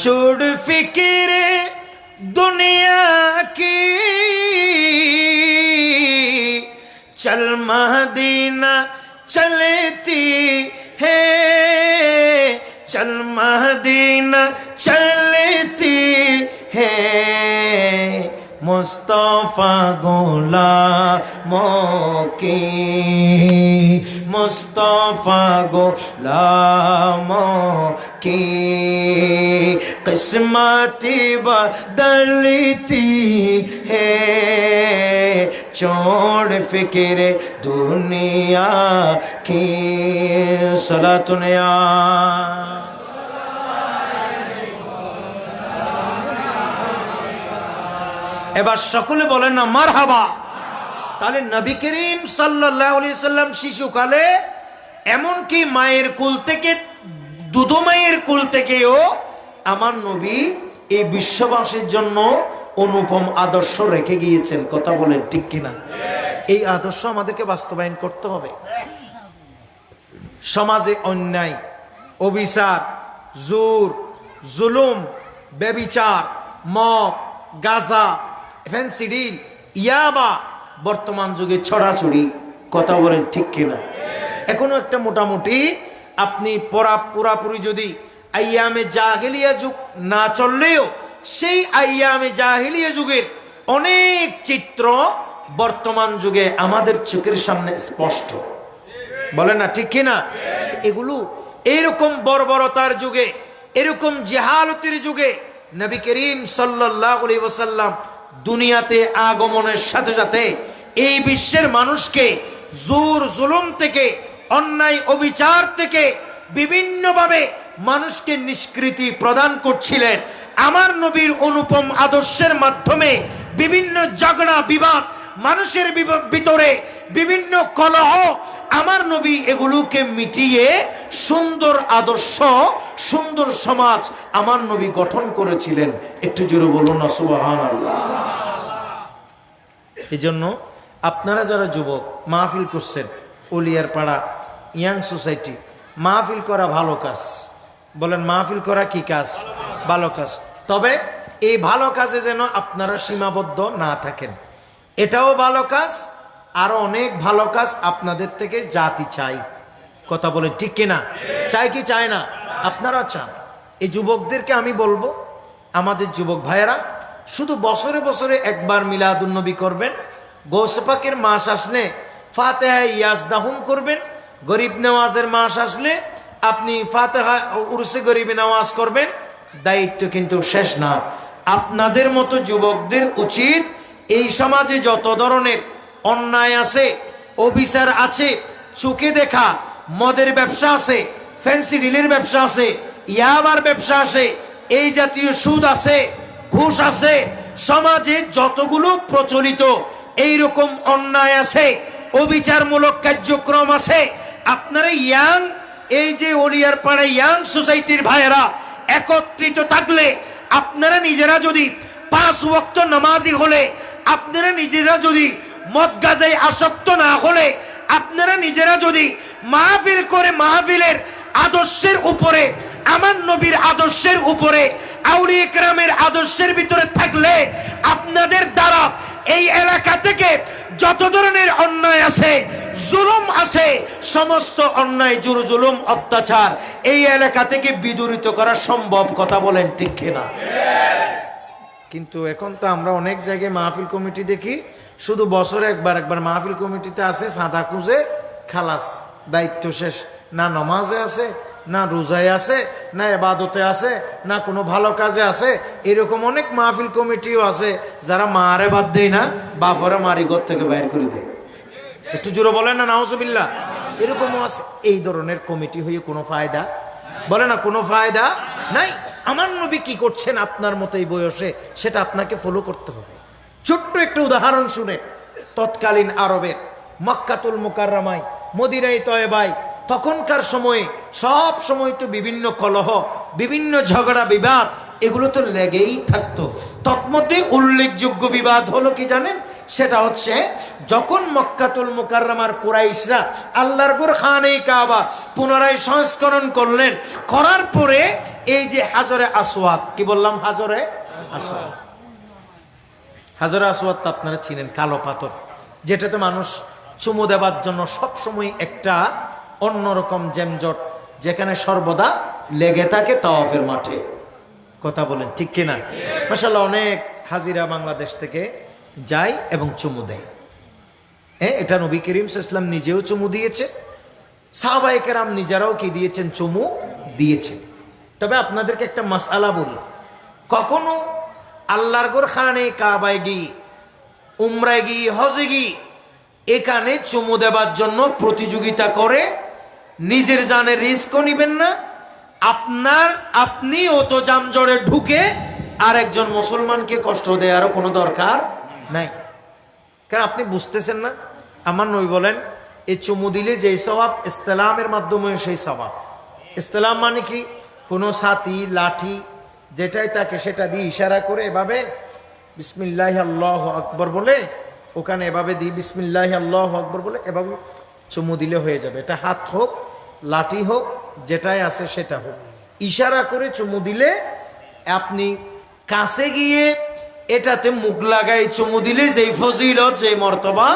छोड़ फिक्र दुनिया की, चल मदीना चलती है, चल मदीना चलती है, मुस्तफा गुलामों की, मुस्तफा गुलामों की किस्मती बदलती है, छोड़ फिक्र दुनिया की, सलातुनिया। এবার সকলে বলেন না মারহাবা। তাহলে নবী করিম সাল্লাল্লাহু আলাইহি সাল্লাম শিশুকালে এমনকি মায়ের কুল থেকে, দুধু মায়ের কুল থেকেও আমার নবী এই বিশ্ববাসীর জন্য অনুপম আদর্শ রেখে গিয়েছেন। কথা বলেন ঠিক কিনা? এই আদর্শ আমাদেরকে বাস্তবায়ন করতে হবে। সমাজে অন্যায়, অবিচার, জোর, জুলুম, ব্যভিচার, মদ, গাঁজা, ফেন্সিডিল, ইয়াবা বর্তমান যুগে ছড়াছড়ি। কথা বলেন ঠিক কিনা? এখনো একটা মোটামুটি আপনি পুরাপুরি যদি আইয়ামে জাহিলিয়া যুগ না চললেও, সেই আইয়ামে জাহিলিয়া যুগের অনেক চিত্র বর্তমান যুগে আমাদের চোখের সামনে স্পষ্ট। বলেন না ঠিক কিনা? এগুলো এইরকম বর্বরতার যুগে, এরকম জেহালতের যুগে নবী করিম সাল্লাল্লাহু আলাইহি ওয়াসাল্লাম দুনিয়াতে আগমনের সাথে সাথে এই বিশ্বের মানুষকে জোর জুলুম থেকে, অন্যায় অবিচার থেকে বিভিন্নভাবে মানুষকে নিষ্কৃতি প্রদান করছিলেন। আমার নবীর অনুপম আদর্শের মাধ্যমে বিভিন্ন ঝগড়া বিবাদ, মানুষের ভিতরে বিভিন্ন কলহ, আমার নবী এগুলোকে মিটিয়ে সুন্দর আদর্শ, সুন্দর সমাজ আমার নবী গঠন করেছিলেন। একটু জোরে বলুন না সুবহানাল্লাহ। এই জন্য আপনারা যারা যুবক মাহফিল করছেন, ওলিয়ার পাড়া ইয়াং সোসাইটি, মাহফিল করা ভালো কাজ। বলেন মাহফিল করা কি কাজ? ভালো কাজ। তবে এই ভালো কাজে যেন আপনারা সীমাবদ্ধ না থাকেন। এটাও ভালো কাজ, আরো অনেক ভালো কাজ আপনাদের থেকে জাতি চাই। কথা বলেন ঠিক কিনা? চাই কি চায় না? আপনারা চান। এই যুবকদেরকে আমি বলবো, আমাদের যুবক ভাইয়েরা শুধু বছরে বছরে একবার মিলাদুন্নবী করবেন, গৌস পাকের মাস আসলে ফাতেহা ইয়াজদাহুম করবেন, গরিব নেওয়াজের মাস আসলে আপনি ফাতেহা উরসে গরিব নেওয়াজ করবেন। দায়িত্ব কিন্তু শেষ না। আপনাদের মতো যুবকদের উচিত এই সমাজে যত ধরনের অন্যায় আছে, অবিচার আছে, চোখে দেখা মদের ব্যবসা আছে, ফ্যান্সি ডিলের ব্যবসা আছে, ইয়াবার ব্যবসা আছে, এই জাতীয় সুদ আছে, ঘুষ আছে, সমাজে যতগুলো প্রচলিত এইরকম অন্যায় আছে, অবিচারমূলক কার্যক্রম আছে, আপনারা এই যে ওলিয়ার পাড়া ইয়াং সোসাইটির ভাইয়েরা একত্রিত থাকলে আপনারা নিজেরা যদি 5 ওয়াক্ত নামাজি হলে, আপনারা নিজেরা যদি মদ গাঁজায় আসক্ত না হলে, আপনারা নিজেরা যদি মাহফিল করে মাহফিলের আদর্শের উপরে, আমার নবীর আদর্শের উপরে, আউলিয়া কেরামের আদর্শের ভিতরে থাকলে, আপনাদের দ্বারা এই এলাকা থেকে যত ধরনের অন্যায় আছে, জুলুম আছে, সমস্ত অন্যায় জুলুম অত্যাচার এই এলাকা থেকে বিদূরিত করা সম্ভব। কথা বলেন ঠিক কিনা? কিন্তু এখন তো আমরা অনেক জায়গায় মাহফিল কমিটি দেখি, শুধু বছরে একবার মাহফিল কমিটিতে আছে, সাদা খুঁজে খালাস, দায়িত্ব শেষ। না নমাজে আছে, না রোজায় আছে, না ইবাদতে আছে, না কোনো ভালো কাজে আছে। এরকম অনেক মাহফিল কমিটিও আছে যারা মারে বাদ দেয় না, বাপরে মারি ঘর থেকে বাইর করে দেয়। একটু জোরে বলেন না নাউজুবিল্লাহ। এরকমও আছে। এই ধরনের কমিটি হয়ে কোনো ফায়দা, বলে না কোনো ফায়দা নাই। আমার নবী কি করছেন আপনার মতো এই বয়সে, সেটা আপনাকে ফলো করতে হবে। ছোট্ট একটা উদাহরণ শুনে, তৎকালীন আরবের মক্কাতুল মুকাররমায়, মদিনায় তয়বায় তখনকার সময়ে সব সময় তো বিভিন্ন কলহ, বিভিন্ন ঝগড়া বিবাদ এগুলো তো লেগেই থাকতো। তৎমধ্যে উল্লেখযোগ্য বিবাদ হলো কি জানেন? সেটা হচ্ছে যখন মক্কাতুল মুকাররমার কুরাইশরা আল্লাহর ঘর খানে কাবা পুনরায় সংস্করণ করলেন, করার পরে এই যে হাজরে আসওয়াদ, কি বললাম? হাজরে আসওয়াদ। হাজরে আসওয়াদ তো আপনারা চিনেন, কালো পাথর, যেটাতে মানুষ চুমু দেওয়ার জন্য সবসময় একটা অন্যরকম জ্যামজট, যেখানে সর্বদা লেগে থাকে তাওয়াফের মাঠে। কথা বলেন ঠিক কিনা? মাশাআল্লাহ, অনেক হাজিরা বাংলাদেশ থেকে যায় এবং চুমু দেয়। এটা নবী করিম সাল্লাল্লাহু আলাইহি ওয়াসাল্লাম নিজেও চুমু দিয়েছে, সাহাবায়ে কেরাম নিজেরাও কি দিয়েছেন? চুমু দিয়েছেন। তবে আপনাদেরকে একটা মাসআলা বলি, কখনো আল্লাহর ঘর খানে কাবায় গিয়ে, উমরায় গিয়ে, হজে গিয়ে এখানে চুমু দেবার জন্য প্রতিযোগিতা করে নিজের জানের রিস্কও নিবেন না। আপনি ও তো জামজড়ে ঢুকে আর একজন মুসলমানকে কষ্ট দেওয়ারও কোনো দরকার নাই। কারণ আপনি বুঝতেছেন না। আমার নবী বলেন, এই চুমু দিলে যেই সওয়াব, ইসলামের মাধ্যমে সেই সওয়াব। ইসলাম মানে কি? কোনো ছাতি, লাঠি যেটাই তাকে সেটা দিয়ে ইশারা করে এভাবে বিসমিল্লাহ আল্লাহু আকবার বলে, ওখানে এভাবে দিই বিসমিল্লাহ আল্লাহু আকবার বলে এভাবে চুমু দিলে হয়ে যাবে। এটা হাত হোক, লাঠি হোক, যেটাই আছে সেটা হোক, ইশারা করে চুমু দিলে আপনি কাছে গিয়ে এটাতে মুখ লাগাই চুমু দিলে যেই ফজিলত, যেই মর্তবা,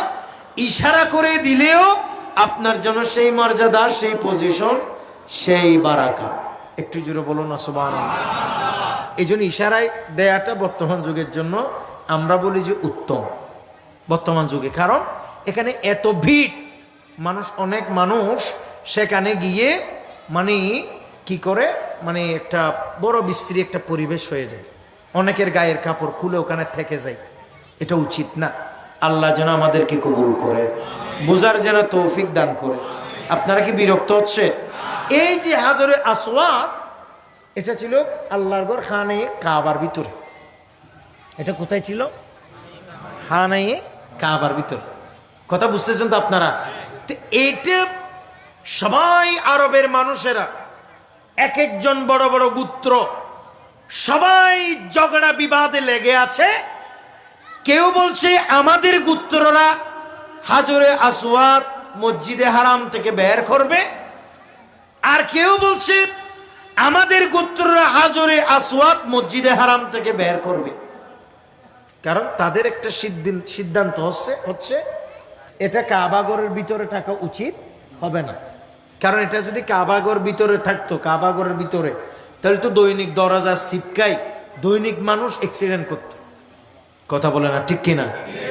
ইশারা করে দিলেও আপনার জন্য সেই মর্যাদা, সেই পজিশন, সেই বারাকা। একটু জোরে বলুন না সুবহানাল্লাহ। এই জন্য ইশারায় দেয়াটা বর্তমান যুগের জন্য আমরা বলি যে উত্তম, বর্তমান যুগে। কারণ এখানে এত ভিড় মানুষ, অনেক মানুষ সেখানে গিয়ে মানে কি করে, মানে একটা বড় বিশ্রী একটা পরিবেশ হয়ে যায়। অনেকের গায়ের কাপড় খুলে ওখানে থেকে যায়। এটা উচিত না। আল্লাহ যেন আমাদেরকে কবুল করে, বুঝার যেন তৌফিক দান করে। আপনারা কি বিরক্ত হচ্ছে? এই যে হাজরে আসওয়াদ, এটা ছিল আল্লাহর ঘর খানে কাবার ভিতরে। এটা কোথায় ছিল? খানে কাবার ভিতরে। কথা বুঝতেছেন তো আপনারা? তো এইটা সবাই আরবের মানুষেরা, এক একজন বড় বড় গোত্র, সবাই ঝগড়া বিবাদে লেগে আছে। কেউ বলছে আমাদের গোত্ররা হাজরে আসওয়াদ মসজিদে হারাম থেকে বের করবে, আর কেউ বলছে আমাদের গোত্ররা হাজরে আসওয়াদ মসজিদে হারাম থেকে বের করবে। কারণ তাদের একটা সিদ্ধান্ত হচ্ছে এটা কাবাগরের ভিতরে থাকা উচিত হবে না। কারণ এটা যদি কাবাগর ভিতরে থাকতো, কাবাগরের ভিতরে, তাহলে তো দৈনিক দরজা ছিপকাই, দৈনিক মানুষ অ্যাক্সিডেন্ট করতো। কথা বলে না ঠিক কিনা?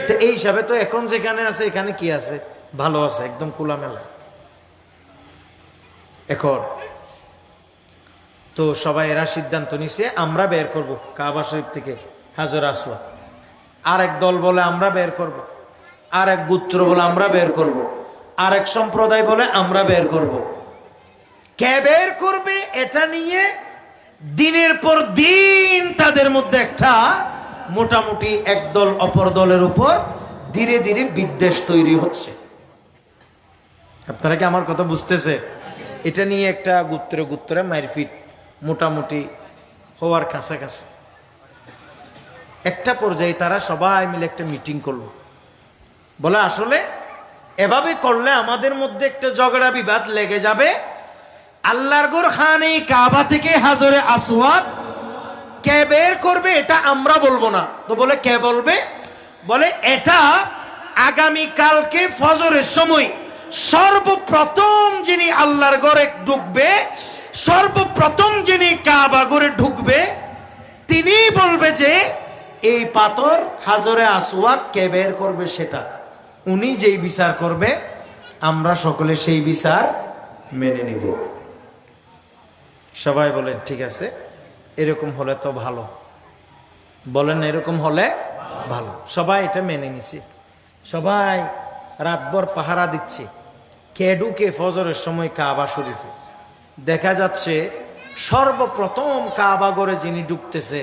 তো এই হিসাবে তো এখন যেখানে আছে, এখানে কি আছে? ভালো আছে, একদম খোলামেলা। এখন তো সবাই এরা সিদ্ধান্ত নিছে আমরা বের করব কাবা শরীফ থেকে হাজর আসওয়াদ। আর এক দল বলে আমরা বের করব, আর এক গোত্র বলে আমরা বের করব, আর এক সম্প্রদায় বলে আমরা বের করব। কে বের করবে এটা নিয়ে দিনের পর দিন তাদের মধ্যে একটা মোটামুটি এক দল অপর দলের উপর ধীরে ধীরে বিদ্বেষ তৈরি হচ্ছে। আপনারা কি আমার কথা বুঝতেছে? এটা নিয়ে একটা গোত্রে মারপিট মোটামুটি হওয়ার কাছাকাছি। একটা পর্যায়ে তারা সবাই মিলে একটা মিটিং করলো, বলে আসলে এভাবে করলে আমাদের মধ্যে একটা ঝগড়া বিবাদ লেগে যাবে। আল্লাহর ঘর খানে কাবা থেকে হাজরে আসওয়াদ কে বের করবে এটা আমরা বলবো না। তো বলে কে বলবে? বলে এটা আগামী কালকে ফজরের সময় সর্বপ্রথম যিনি আল্লাহর ঘরে ঢুকবে, সর্বপ্রথম যিনি কাবা ঘরে ঢুকবে, তিনি বলবে যে এই পাথর হাজরে আসওয়াদ কে বের করবে সেটা। উনি যেই বিচার করবে আমরা সকলে সেই বিচার মেনে নিব। সবাই বলেন ঠিক আছে, এরকম হলে তো ভালো। বলেন এরকম হলে ভালো। সবাই এটা মেনে নিছে, সবাই রাতভর পাহারা দিচ্ছে। কে ঢুকে ফজরের সময় কাবা শরীফে? দেখা যাচ্ছে সর্বপ্রথম কাবা ঘরে যিনি ঢুকতেছে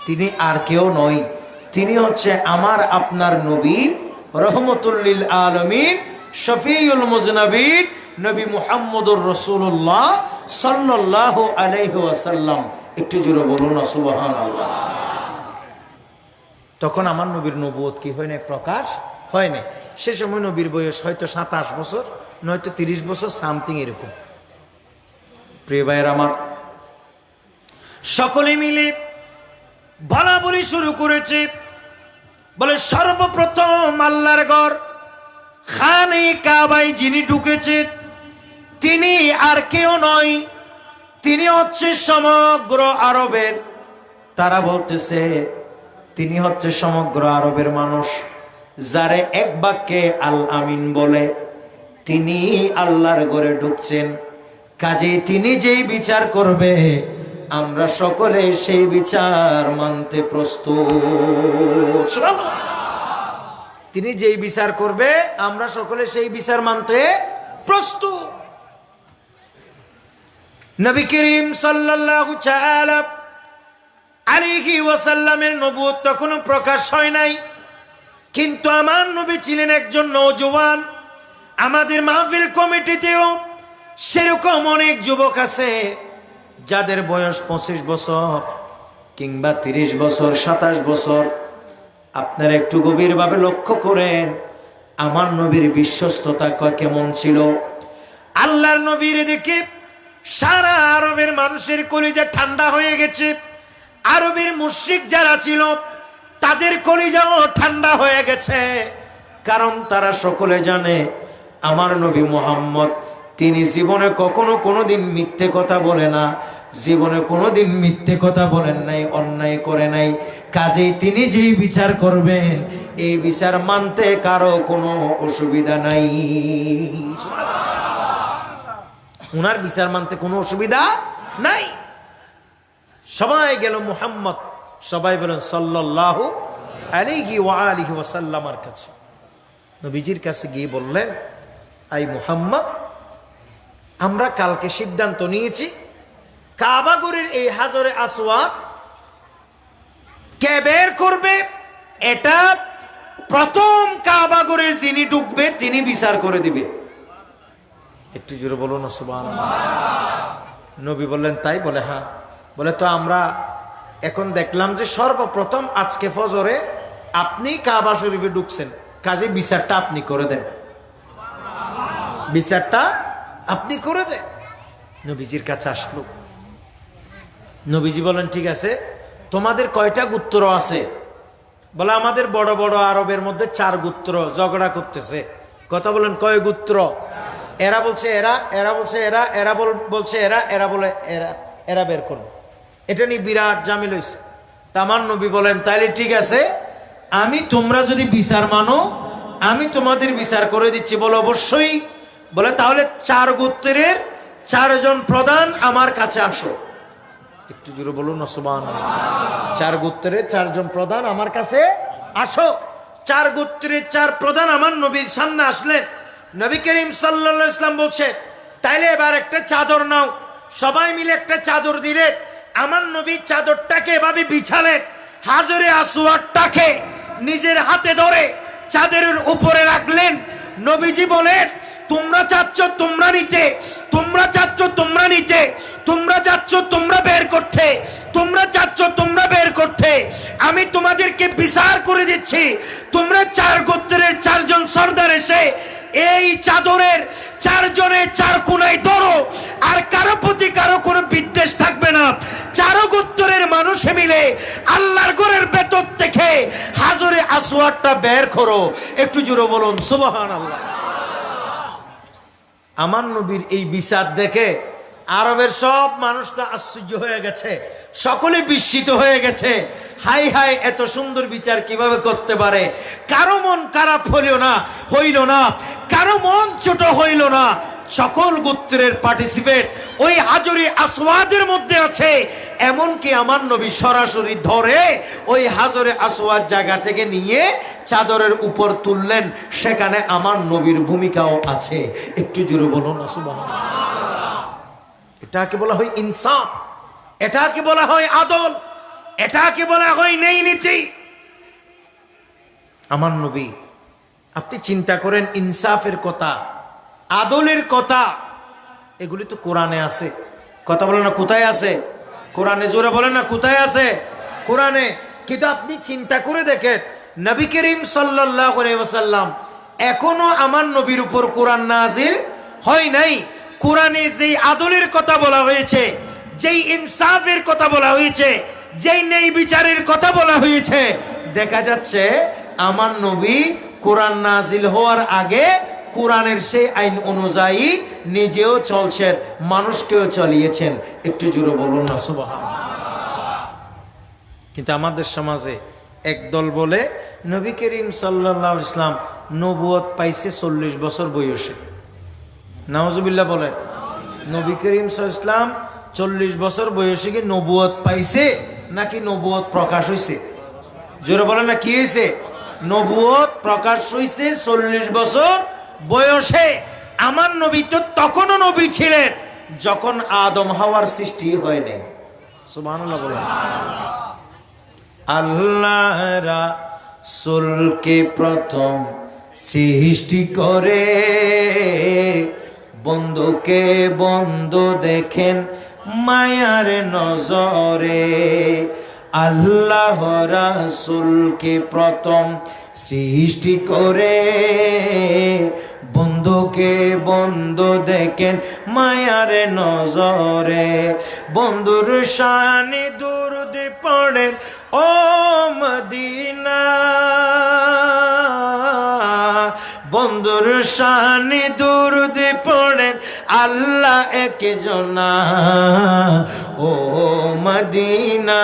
তিনি আর কেউ নয়, তিনি হচ্ছে আমার আপনার নবী রহমতুল লিল আলামিন শফিউল মুজনাবিন নবী মুহাম্মদুর রাসূলুল্লাহ সাল্লাল্লাহু আলাইহি ওয়াসাল্লাম। একটু জোরে বলুন না সুবহানাল্লাহ। তখন আমার নবীর নবুয়ত কি হয় না, প্রকাশ হয় না। সে সময় নবীর বয়স হয়তো 27 বছর, নয়তো 30 বছর, সামথিং এরকম। প্রিয় ভাইয়ের আমার, সকলে মিলে বলা বলি শুরু করেছে, বলে সর্বপ্রথম আল্লাহর ঘর খানে কাবায় যিনি ঢুকেছে তিনি আর কেউ নয়, তিনি হচ্ছে সমগ্র আরবের। তারা বলতেছে তিনি হচ্ছে সমগ্র আরবের মানুষ, যারে এক বাক্যে আল আমিন বলে তিনি আল্লাহর ঘরে ঢুকছেন। কাজে তিনি যেই বিচার করবে আমরা সকলে সেই বিচার মানতে প্রস্তুত। তিনি যেই বিচার করবে আমরা সকলে সেই বিচার মানতে প্রস্তুত। নবী করিম সাল্লাল্লাহু তাআলা আলাইহি ওয়াসাল্লামের নবুয়ত তখনও প্রকাশ হয় নাই, কিন্তু আমার নবী ছিলেন একজন নওজোয়ান। আমাদের মাহফিল কমিটিতেও সেরকম অনেক যুবক আছে যাদের বয়স 25 বছর কিংবা 30 বছর, 27 বছর। আপনারা একটু গভীরভাবে লক্ষ্য করেন আমার নবীর বিশ্বস্ততা কেমন ছিল। আল্লাহর নবীর দেখে সারা আরবের মানুষের কলিজা ঠান্ডা হয়ে গেছে। আরবের মুশরিক যারা ছিল তাদের কলিজাও ঠান্ডা হয়ে গেছে, কারণ তারা সকলে জানে আমার নবী মুহাম্মদ তিনি জীবনে কখনো কোনোদিন মিথ্যে কথা বলে না, জীবনে কোনোদিন মিথ্যে কথা বলেন নাই, অন্যায় করে নাই। কাজেই তিনি যেই বিচার করবেন এই বিচার মানতে কারো কোনো অসুবিধা নাই। উনার বিচার মানতে কোনো অসুবিধা নাই। সবাই গেল মুহাম্মদ, সবাই বলেন সাল্লাল্লাহু আলাইহি ওয়া আলিহি ওয়াসাল্লামের কাছে। নবীজির কাছে গিয়ে বললেন, আই মুহাম্মদ, আমরা কালকে সিদ্ধান্ত নিয়েছি কাবা ঘরের এই হাজরে আসওয়াদ কে বের করবে এটা প্রথম কাবা ঘরে যিনি ঢুকবে তিনি বিচার করে দিবে। একটু জোরে বলুন না সুবহানাল্লাহ। নবী বললেন তাই? বলে হ্যাঁ। বলে তো আমরা এখন দেখলাম যে সর্বপ্রথম আজকে ফজরে আপনি কাবা শরীফে ঢুকছেন, কাজে বিচারটা আপনি করে দেন, বিচারটা আপনি করে দেন। নবীজির কাছে আসলো। নবীজি বলেন ঠিক আছে, তোমাদের কয়টা গোত্র আছে? বলে আমাদের বড় বড় আরবের মধ্যে 4 গোত্র ঝগড়া করতেছে। কথা বলেন কয় গোত্র? এরা বলছে এরা, এরা বলছে এরা, এরা বলছে এরা, এরা বলে এরা, এরা বের করবে। এটা নিয়ে বিরাট জামিল হয়েছে। তামান নবী বলেন তাইলে ঠিক আছে, আমি তোমরা যদি বিচার মানো আমি তোমাদের বিচার করে দিচ্ছি। বলে অবশ্যই। বলে তাহলে 4 গোত্রের 4 জন প্রধান আমার কাছে আসো। একটু জোরে বলুন না সুবহানাল্লাহ। 4 গোত্রের 4 জন প্রধান আমার কাছে আসো। 4 গোত্রের 4 প্রধান আমার নবীর সামনে আসলেন। নবী করিম সাল্লাল্লাহু আলাইহি ওয়াসাল্লাম বলছে তাইলে এবার একটা চাদর নাও। সবাই মিলে একটা চাদর দিলেন। আমার নবী চাদরটাকে এভাবে বিছালেন, হাজরে আসওয়াদটাকে নিজের হাতে ধরে চাদরের উপরে রাখলেন। নবীজি বলেন তোমরা চাচ্ছ তোমরা নিতে, তোমরা চাচ্ছ তোমরা নিতে, তোমরা চাচ্ছ তোমরা বের করতে, তোমরা চাচ্ছ তোমরা বের করতে। আমি তোমাদেরকে বিচার করে দিচ্ছি, তোমরা 4 গোত্রের 4 জন সর্দার এসে এই চাদরের 4 জনের 4 কোণায় ধরো, আর কারো প্রতি কারো কোনো বিদ্বেষ থাকবে না। 4 গোত্রের মানুষ মিলে আল্লাহর ঘরের ভেতর থেকে হাজরে আসওয়াদটা বের করো। একটু জোরে বলুন সুবহানাল্লাহ। আমার নবীর এই বিচার দেখে আরবের সব মানুষটা আশ্চর্য হয়ে গেছে, সকলে বিস্মিত হয়ে গেছে। হাই হাই, এত সুন্দর বিচার কিভাবে করতে পারে? কারো মন খারাপ হইল না, কারো মন ছোট হইল না। সকল গোত্রের পার্টিসিপেট ওই হাজরে আসওয়াদের মধ্যে আছে। এমনকি আমার নবী সরাসরি ধরে ওই হাজরে আসওয়াদ জায়গা থেকে নিয়ে চাদরের উপর তুললেন, সেখানে আমার নবীর ভূমিকাও আছে। একটু জোরে বলুন না সুবহানাল্লাহ। এটাকে বলা হয় ইনসাফ, এটাকে বলা হয় আদল, এটাকে বলা হয় ন্যায় নীতি। আমার নবী, আপনি চিন্তা করেন, ইনসাফের কথা, আদলের কথা, এগুলি তো কোরআনে আছে। কথা বলেন না, কোথায় আছে? কোরআনে। জোরে বলেন না, কোথায় আছে? কোরআনে। কিন্তু আপনি চিন্তা করে দেখেন, নবী করিম সাল্লাল্লাহু আলাইহি ওয়াসাল্লাম এখনো আমার নবীর উপর কোরআন নাজিল হয় নাই। কোরআনে যেই আদলের কথা বলা হয়েছে, যেই ইনসাফের কথা বলা হয়েছে, যেই ন্যায় বিচারের কথা বলা হয়েছে, দেখা যাচ্ছে আমার নবী কোরআন নাজিল হওয়ার আগে কোরআনের সেই আইন অনুযায়ী নিজেও চলছেন, মানুষকেও চালিয়েছেন। একটু জোরে বলুন না সুবহানাল্লাহ। কিন্তু আমাদের সমাজে একদল বলে নবী করিম সাল্লাল্লাহু আলাইহি ওয়াসাল্লাম নবুয়ত পাইছে 40 বছর বয়সে। নাউজুবিল্লাহ বলেন। নবী করিম সাল্লাল্লাহু আলাইহি ওয়াসাল্লাম 40 বছর বয়সে কি নবুয়ত পাইছে নাকি নবুয়ত প্রকাশ হইছে? জোরে বলেন না, কি হয়েছে? নবুয়ত প্রকাশ হইছে 40 বছর বয়সে। আমার নবী তো তখনও নবী ছিলেন যখন আদম হাওয়ার সৃষ্টি হয়নি। সুবহানাল্লাহ বলেন। আল্লাহ রাসূলকে প্রথম সৃষ্টি করে বন্ধুকে বন্ধু দেখেন মায়ার নজরে। আল্লাহ রাসূলকে প্রথম সৃষ্টি করে বন্ধুকে বন্ধু দেখেন মায়ার নজরে। বন্ধুর শানে দুরূদ পড়েন ও মদিনা, বন্ধুর শানে দুরূদ পড়েন আল্লাহ একজনা। ও মদিনা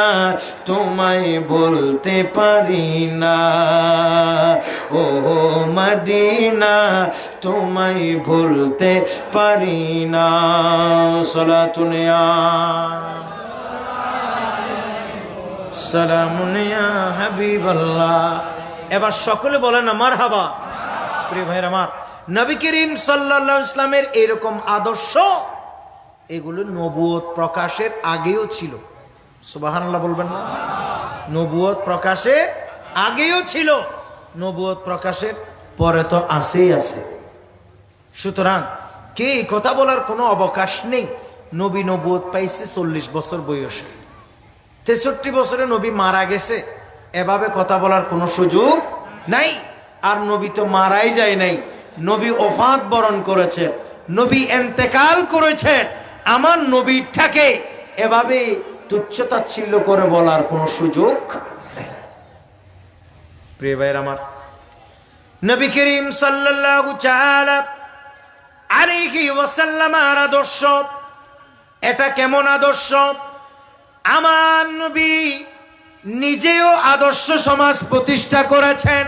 তোমায় বলতে পারি না, ও মদিনা তোমায় ভুলতে পারি না। সালাতুন ইয়া সালামুন ইয়া হাবিবাল্লাহ। এবার সকলে বলেন না মারহাবা। প্রিয় ভাইরা আমার, নবী করিম সাল্লাল্লাহু আলাইহি ওয়াসাল্লামের এরকম আদর্শ, এগুলো নবুয়ত প্রকাশের আগেও ছিল। সুবহানাল্লাহ বলবেন না? নবুয়ত প্রকাশের আগেও ছিল, নবুয়ত প্রকাশের পরে তো আছেই আছে। সুতরাং কে কথা বলার কোনো অবকাশ নেই। নবী নবুয়ত পাইছে 40 বছর বয়সে, 63 বছরে নবী মারা গেছে, এভাবে কথা বলার কোনো সুযোগ নাই। আর নবী তো মারাই যায় নাই, নবী ওফাত বরণ করেছে, নবী ইন্তেকাল করেছেন। আমার নবীটাকে এভাবে তুচ্ছতাচ্ছিল্য করে বলার কোনো সুযোগ নেই। প্রিয় ভাইয়ের আমার, নবী করিম সাল্লাল্লাহু তাআলা আলাইহি ওয়াসাল্লামের আদর্শ, এটা কেমন আদর্শ? আমার নবী নিজেও আদর্শ সমাজ প্রতিষ্ঠা করেছেন,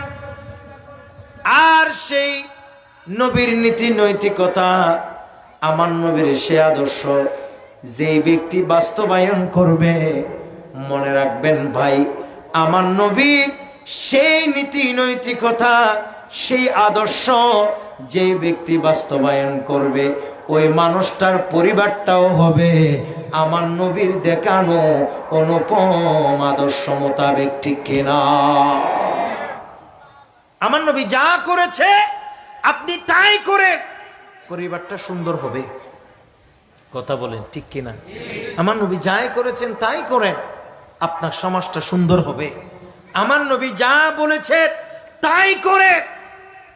আর সেই নবীর নীতি নৈতিকতা, আমার নবীর সে আদর্শ যে ব্যক্তি বাস্তবায়ন করবে, মনে রাখবেন ভাই, আমার নবীর সেই নীতি নৈতিকতা, সেই আদর্শ যে ব্যক্তি বাস্তবায়ন করবে, ওই মানুষটার পরিবারটাও হবে আমার নবীর দেখানো অনুপম আদর্শ মোতাবেক। ঠিক কিনা? আমার নবী যা করেছে আপনি তাই করেন, পরিবারটা সুন্দর হবে। কথা বলেন ঠিক কিনা? আমার নবী যাই করেছেন তাই করেন, আপনার সমাজটা সুন্দর হবে। আমার নবী যা বলেছেন তাই করে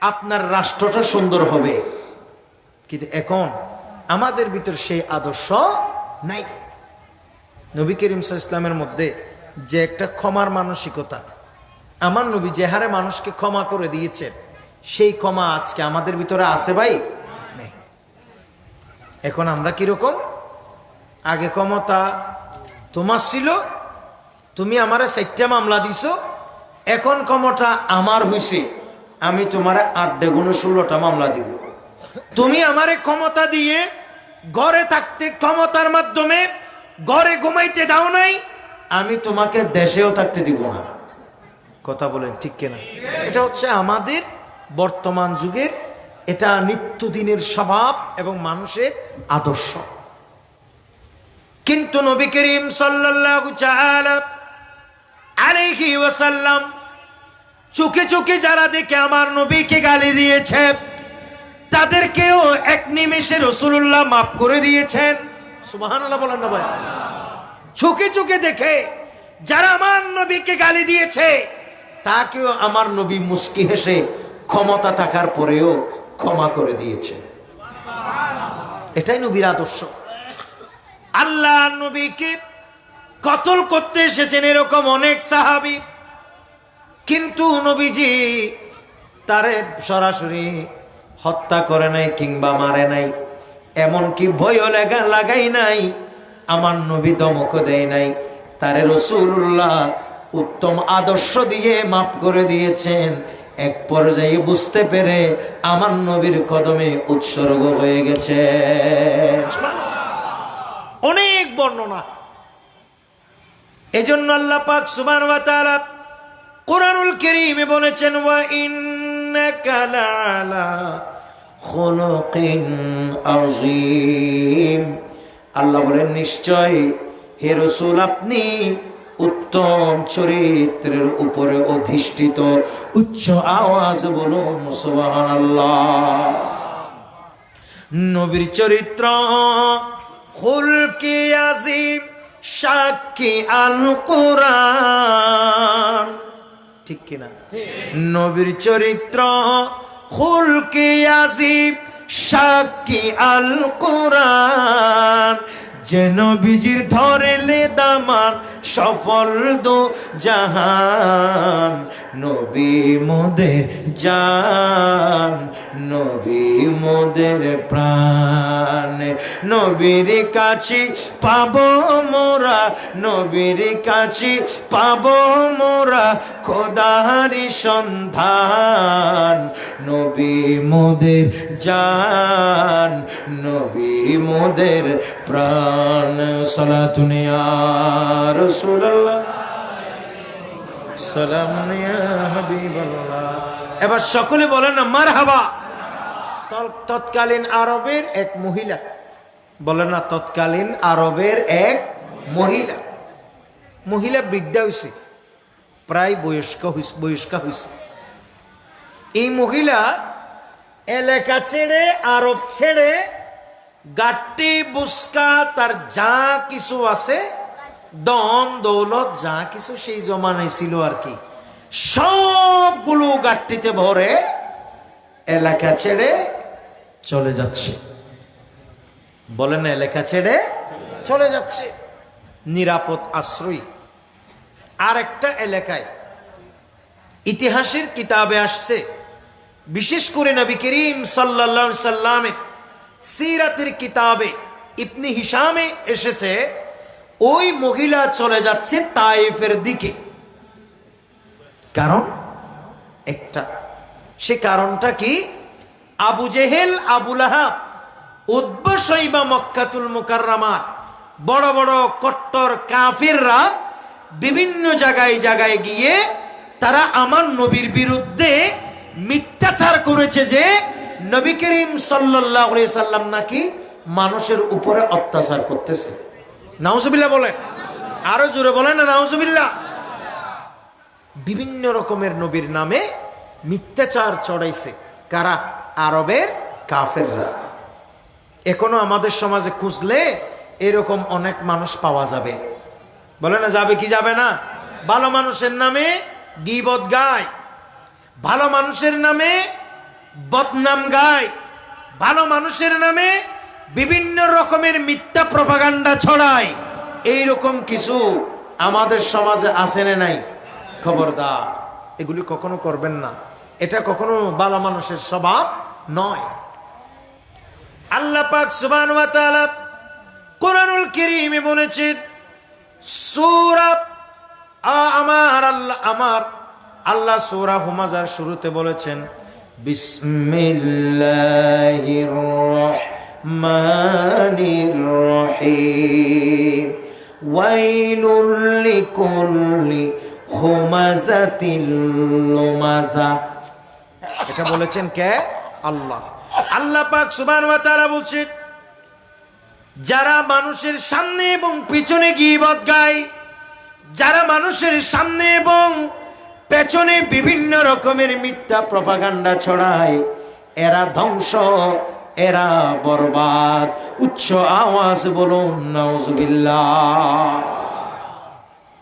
আপনার রাষ্ট্রটা সুন্দর হবে। কিন্তু এখন আমাদের ভিতর সেই আদর্শ নাই। নবী করিম সাল্লাল্লাহু আলাইহি ওয়াসাল্লামের মধ্যে যে একটা ক্ষমার মানসিকতা, আমার নবী যে হারে মানুষকে ক্ষমা করে দিয়েছেন, সেই ক্ষমা আজকে আমাদের ভিতরে আছে ভাই? নেই। এখন আমরা কিরকম? আগে ক্ষমতা তোমার ছিল, তুমি আমারে 4টা মামলা দিছো, এখন ক্ষমতা আমার হইছে, আমি তোমারে 8 গুণে 16টা মামলা দিব। তুমি আমারে ক্ষমতা দিয়ে ঘরে থাকতে, ক্ষমতার মাধ্যমে ঘরে ঘুমাইতে দাও নাই, আমি তোমাকে দেশেও থাকতে দিব না। কথা বলেন ঠিক কিনা? এটা হচ্ছে আমাদের বর্তমান যুগের, এটা নিত্যদিনের স্বভাব এবং মানুষের আদর্শ। কিন্তু নবী করিম সাল্লাল্লাহু তাআলা আলাইহি ওয়াসাল্লাম চোখে চোখে যারা দেখে আমার নবীকে গালি দিয়েছে, তাদেরকেও এক নিমেষে রাসূলুল্লাহ মাফ করে দিয়েছেন। সুবহানাল্লাহ বলেন না ভাই? চোখে চোখে দেখে যারা আমার নবীকে গালি দিয়েছে, তাকেও আমার নবী মুস্কি হেসে ক্ষমতা থাকার পরেও ক্ষমা করে দিয়েছে। এটাই নবীর আদর্শ। আল্লাহ নবীকে কতল করতে এসেছেন এরকম অনেক সাহাবী, কিন্তু নবীজি তারে সরাসরি হত্যা করে নাই কিংবা মারে নাই, এমনকি ভয়ও লাগাই নাই, আমার নবী ধমক দেয় নাই, তারে রাসূলুল্লাহ উত্তম আদর্শ দিয়ে মাফ করে দিয়েছেন। এক পর্যায়ে বুঝতে পেরে আমার নবীর কদমে উৎসর্গ হয়ে গেছে। অনেক বর্ণনা। এজন্য আল্লাহ পাক সুবহানাহু ওয়া তাআলা কুরআনুল কারীমে বলেছেন, ওয়া ইন্নাকা লাআলা খুলুকিন আযীম। আল্লাহ বলেন, নিশ্চয় হে রাসূল আপনি উত্তম চরিত্রের উপরে অধিষ্ঠিত। উচ্চ আওয়াজ বলুন সুবহানাল্লাহ। নবীর চরিত্র খুলকি আযীম, সাক্ষী আল কুরআন। ঠিক কিনা? নবীর চরিত্র খুলকি আযীম, সাক্ষী আল কুরআন। যে নবীজির ধরলে দামান, সফল দো জাহান। নবী মোদের জান, নবী মোদের প্রাণ। নবীর কাছে পাবো মোরা, নবীর কাছে পাবো মোরা খোদারি সন্ধান। নবী মোদের জান, নবী মোদের প্রাণ। সালাতুন ইয়া রাসূলুল্লাহ, সালামুন ইয়া হাবিবাল্লাহ। এবার সকলে বলেন না মারহাবা। তৎকালীন আরবের এক মহিলা, বলেন না, তৎকালীন আরবের এক মহিলা বৃদ্ধা হয়েছে, প্রায় বয়স্কা হয়েছে। এই মহিলা এলাকা ছেড়ে, আরব ছেড়ে, গাট্টি বুস্কা তার যা কিছু আছে, দন দৌলত যা কিছু সেই জমানায় ছিল আর কি, সবগুলো গাট্টিতে ভরে এলাকা ছেড়ে চলে যাচ্ছে। বলেন না, এলাকা ছেড়ে চলে যাচ্ছে নিরাপদ আশ্রয় আর একটা এলাকায়। ইতিহাসের কিতাবে আসছে, বিশেষ করে নবী করিম সাল্লাল্লাহু আলাইহি সাল্লামের সিরাতের কিতাবে ইবনে হিশামে এসেছে, ওই মহিলা চলে যাচ্ছে তায়েফের দিকে। কারণ একটা, সে কারণটা কি? আবু জেহেল, আবু লাহাব, উতবা, শাইবা মক্কাতুল মুকাররমার বড় বড় কট্টর কাফিররা বিভিন্ন জায়গায় গিয়ে তারা আমার নবীর বিরুদ্ধে মিথ্যাচার করেছে যে নবী করিম সাল্লাল্লাহু আলাইহি সাল্লাম নাকি মানুষের উপরে অত্যাচার করতেছে। নাউজুবিল্লাহ বলেন, আরো জোরে বলেন না নাউজুবিল্লাহ। বিভিন্ন রকমের নবীর নামে মিথ্যাচার চড়াইছে কারা? আরবের কাফেররা। এখনো আমাদের সমাজে খুঁজলে এরকম অনেক মানুষ পাওয়া যাবে। বলে না যাবে কি যাবে না? ভালো মানুষের নামে গীবত গায়, ভালো মানুষের নামে বদনাম গায়, ভালো মানুষের নামে বিভিন্ন রকমের মিথ্যা প্রপাগান্ডা ছড়ায়। এইরকম কিছু আমাদের সমাজে আছে না নাই? খবরদার, এগুলি কখনো করবেন না। এটা কখনো ভালো মানুষের স্বভাব নয়। আল্লাহ পাক সুবহানাহু ওয়া তাআলা কোরআনুল কারীমে বলেছেন, সূরা আমার আল্লাহ সূরা হুমাযার শুরুতে বলেছেন, বিসমিল্লাহির রহমানির রহিম ওয়াইলুল লিকুল্লি হুমাযাতিল লুমাযা। এটা বলেছেন কে? আল্লাহ। আল্লাহ পাক সুবহানাহু ওয়া তাআলা বলছেন, যারা মানুষের সামনে এবং পিছনে গীবত গায়, যারা মানুষের সামনে এবং পেছনে বিভিন্ন রকমের মিথ্যা প্রপাগান্ডা ছড়ায়, এরা ধ্বংস, এরা বরবাদ। উচ্চ আওয়াজ বলুন নাউজুবিল্লাহ।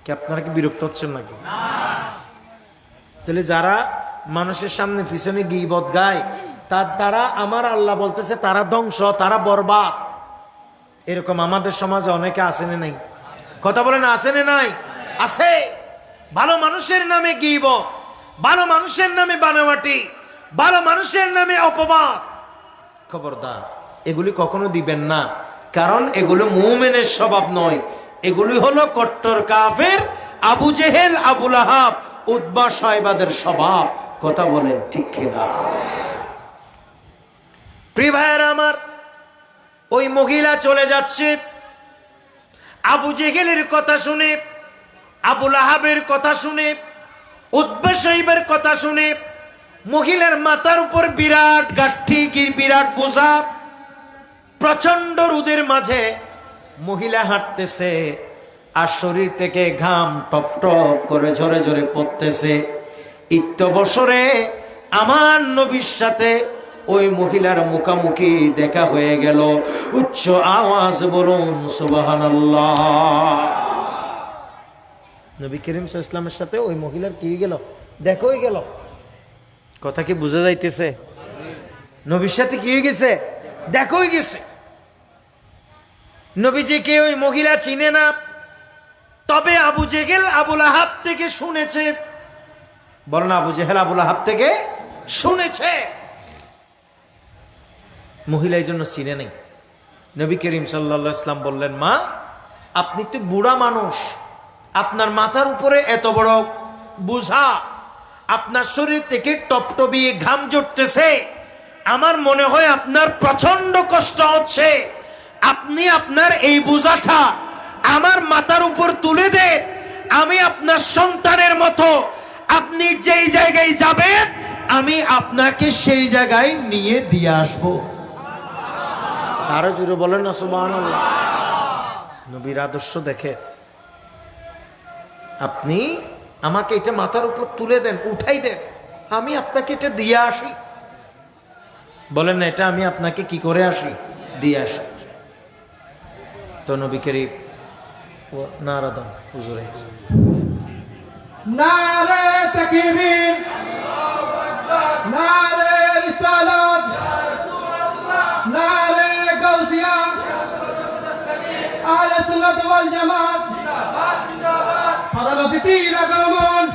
কি আপনারা কি বিরক্ত হচ্ছেন নাকি? তাহলে যারা মানুষের সামনে পিছনে গীবত গায়, তারা আমার আল্লাহ বলতেছে তারা ধ্বংস, তারা বরবাদ। এরকম আমাদের সমাজে অনেকে আছে না নাই? কথা বলেন, আছে না নাই? আছে। ভালো মানুষের নামে গীবত, ভালো মানুষের নামে বানোয়াটি, ভালো মানুষের নামে অপবাদ। খবরদার, এগুলি কখনো দিবেন না, কারণ এগুলো মুমিনের স্বভাব নয়। এগুলি হলো কট্টর কাফের আবু জেহেল, আবু লাহাব, উতবা, শায়বাদের স্বভাব। কথা বলেন ঠিক কিনা? প্রিয় ভাইয়েরা আমার, ওই মহিলা চলে যাচ্ছে আবু জেহেলের কথা শুনে, আবু লাহাবের কথা শুনে, উতবা শাইবার কথা শুনে। মহিলার মাথার উপর বিরাট গাঠি, বিরাট বোঝা। প্রচন্ড রোদের মাঝে মহিলা হাঁটতেছে, আর শরীর থেকে ঘাম টপ টপ করে ঝরে ঝরে পড়তেছে। ইত্যবসরে আমার নবীর সাথে ওই মহিলার মুখামুখি দেখা হয়ে গেল। উচ্চ আওয়াজ বলুন সুবহানাল্লাহ। নবী করিম সাল্লাল্লাহু আলাইহি ওয়াসাল্লামের সাথে ওই মহিলার কি গেল? দেখা হয়ে গেল। কথা কি বোঝা যাইতেছে? নবীর সাথে কি হয়ে গেছে? দেখা হয়ে গেছে। নবীজিকে ওই মহিলা চিনে না, তবে আবু জেহেল, আবু লাহাব থেকে শুনেছে। বলেন, আবু জেহেল, আবু লাহাব থেকে শুনেছে। মহিলা এই জন্য চিনে নেই। নবী করিম সাল্লাল্লাহু আলাইহি ওয়াসাল্লাম বললেন, মা, আপনি তো বুড়া মানুষ, আপনার মাথার উপরে এত বড় বোঝা, আপনার শরীর থেকে টপটপিয়ে ঘাম জড়তেছে। আমার মনে হয় আপনার প্রচন্ড কষ্ট হচ্ছে। আপনি আপনার এই বোঝাটা আমার মাথার উপর তুলে দেন, আমি আপনার সন্তানের মতো আপনি যেই জায়গায় যাবেন আমি আপনাকে সেই জায়গায় নিয়ে দিয়ে আসবো। আরো জোরে বলেন না সুবহানাল্লাহ। নবীর আদর্শ দেখে, আপনি আমাকে এটা মাথার উপর তুলে দেন, উঠাই দেন, আমি আপনাকে এটা দিয়ে আসি। বলেন না, এটা আমি আপনাকে কি করে আসি? দিয়ে আসি। তো নবী করিম ও নারাদান হুজুরে নারে তাকবীর, আল্লাহু আকবার, নারে রিসালাত, ইয়া রাসূলুল্লাহ, নারে গাউসিয়া, আহলে সুন্নাত ওয়াল জামাত, জিন্দাবাদ জিন্দাবাদ, পরবর্তী আগমন,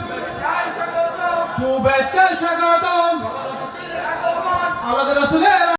শুভেচ্ছা স্বাগত,